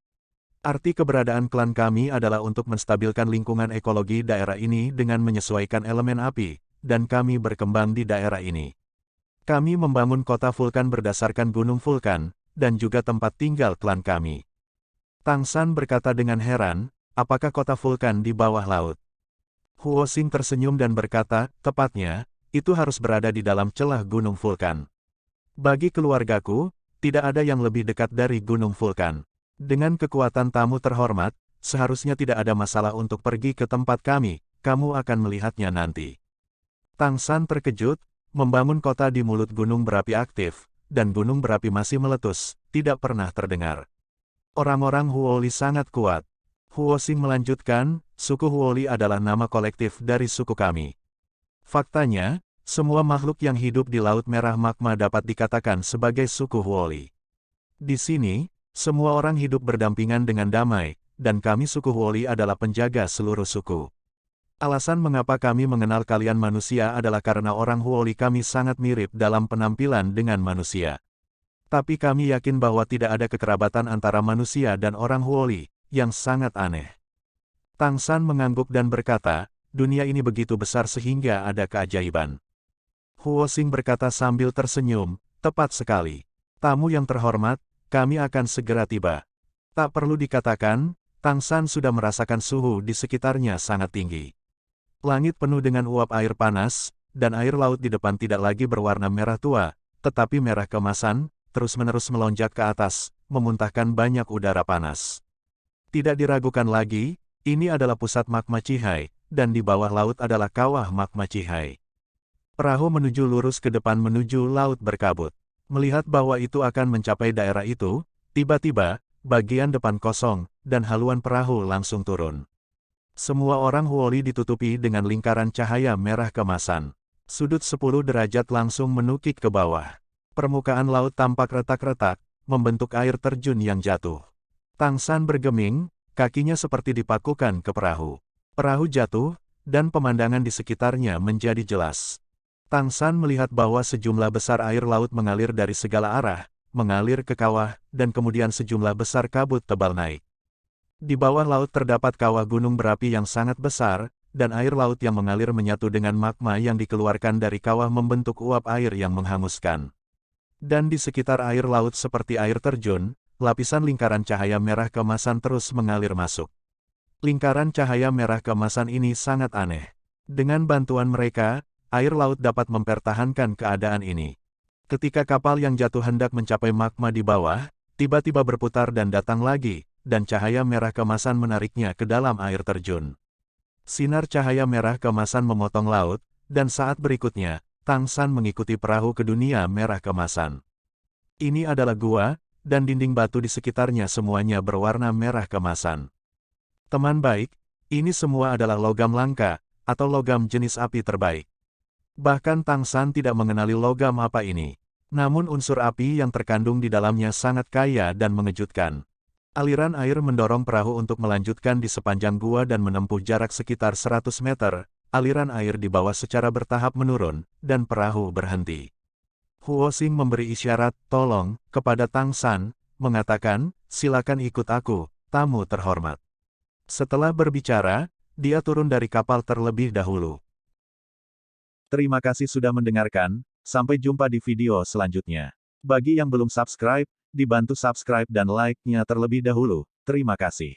Arti keberadaan klan kami adalah untuk menstabilkan lingkungan ekologi daerah ini dengan menyesuaikan elemen api, dan kami berkembang di daerah ini. Kami membangun kota vulkan berdasarkan gunung vulkan, dan juga tempat tinggal klan kami. Tang San berkata dengan heran, apakah kota vulkan di bawah laut? Huo Xing tersenyum dan berkata, tepatnya, itu harus berada di dalam celah gunung vulkan. Bagi keluargaku, tidak ada yang lebih dekat dari gunung vulkan. Dengan kekuatan tamu terhormat, seharusnya tidak ada masalah untuk pergi ke tempat kami, kamu akan melihatnya nanti. Tang San terkejut, membangun kota di mulut gunung berapi aktif, dan gunung berapi masih meletus, tidak pernah terdengar. Orang-orang Huoli sangat kuat. Huo Xing melanjutkan, suku Huoli adalah nama kolektif dari suku kami. Faktanya, semua makhluk yang hidup di Laut Merah Magma dapat dikatakan sebagai suku Huoli. Di sini, semua orang hidup berdampingan dengan damai, dan kami suku Huoli adalah penjaga seluruh suku. Alasan mengapa kami mengenal kalian manusia adalah karena orang Huoli kami sangat mirip dalam penampilan dengan manusia. Tapi kami yakin bahwa tidak ada kekerabatan antara manusia dan orang Huoli, yang sangat aneh. Tang San mengangguk dan berkata, dunia ini begitu besar sehingga ada keajaiban. Huo Xing berkata sambil tersenyum, tepat sekali. Tamu yang terhormat, kami akan segera tiba. Tak perlu dikatakan, Tang San sudah merasakan suhu di sekitarnya sangat tinggi. Langit penuh dengan uap air panas, dan air laut di depan tidak lagi berwarna merah tua, tetapi merah keemasan, terus-menerus melonjak ke atas, memuntahkan banyak udara panas. Tidak diragukan lagi, ini adalah pusat magma Cihai, dan di bawah laut adalah kawah magma Cihai. Perahu menuju lurus ke depan menuju laut berkabut. Melihat bahwa itu akan mencapai daerah itu, tiba-tiba, bagian depan kosong, dan haluan perahu langsung turun. Semua orang Huoli ditutupi dengan lingkaran cahaya merah keemasan. Sudut 10 derajat langsung menukik ke bawah. Permukaan laut tampak retak-retak, membentuk air terjun yang jatuh. Tang San bergeming, kakinya seperti dipakukan ke perahu. Perahu jatuh, dan pemandangan di sekitarnya menjadi jelas. Tang San melihat bahwa sejumlah besar air laut mengalir dari segala arah, mengalir ke kawah, dan kemudian sejumlah besar kabut tebal naik. Di bawah laut terdapat kawah gunung berapi yang sangat besar, dan air laut yang mengalir menyatu dengan magma yang dikeluarkan dari kawah membentuk uap air yang menghanguskan. Dan di sekitar air laut seperti air terjun, lapisan lingkaran cahaya merah keemasan terus mengalir masuk. Lingkaran cahaya merah keemasan ini sangat aneh. Dengan bantuan mereka, air laut dapat mempertahankan keadaan ini. Ketika kapal yang jatuh hendak mencapai magma di bawah, tiba-tiba berputar dan datang lagi, dan cahaya merah keemasan menariknya ke dalam air terjun. Sinar cahaya merah keemasan memotong laut, dan saat berikutnya, Tang San mengikuti perahu ke dunia merah keemasan. Ini adalah gua, dan dinding batu di sekitarnya semuanya berwarna merah keemasan. Teman baik, ini semua adalah logam langka, atau logam jenis api terbaik. Bahkan Tang San tidak mengenali logam apa ini. Namun unsur api yang terkandung di dalamnya sangat kaya dan mengejutkan. Aliran air mendorong perahu untuk melanjutkan di sepanjang gua dan menempuh jarak sekitar 100 meter, aliran air di bawah secara bertahap menurun, dan perahu berhenti. Huo Xing memberi isyarat, tolong, kepada Tang San, mengatakan, silakan ikut aku, tamu terhormat. Setelah berbicara, dia turun dari kapal terlebih dahulu. Terima kasih sudah mendengarkan, sampai jumpa di video selanjutnya. Bagi yang belum subscribe, dibantu subscribe dan like-nya terlebih dahulu. Terima kasih.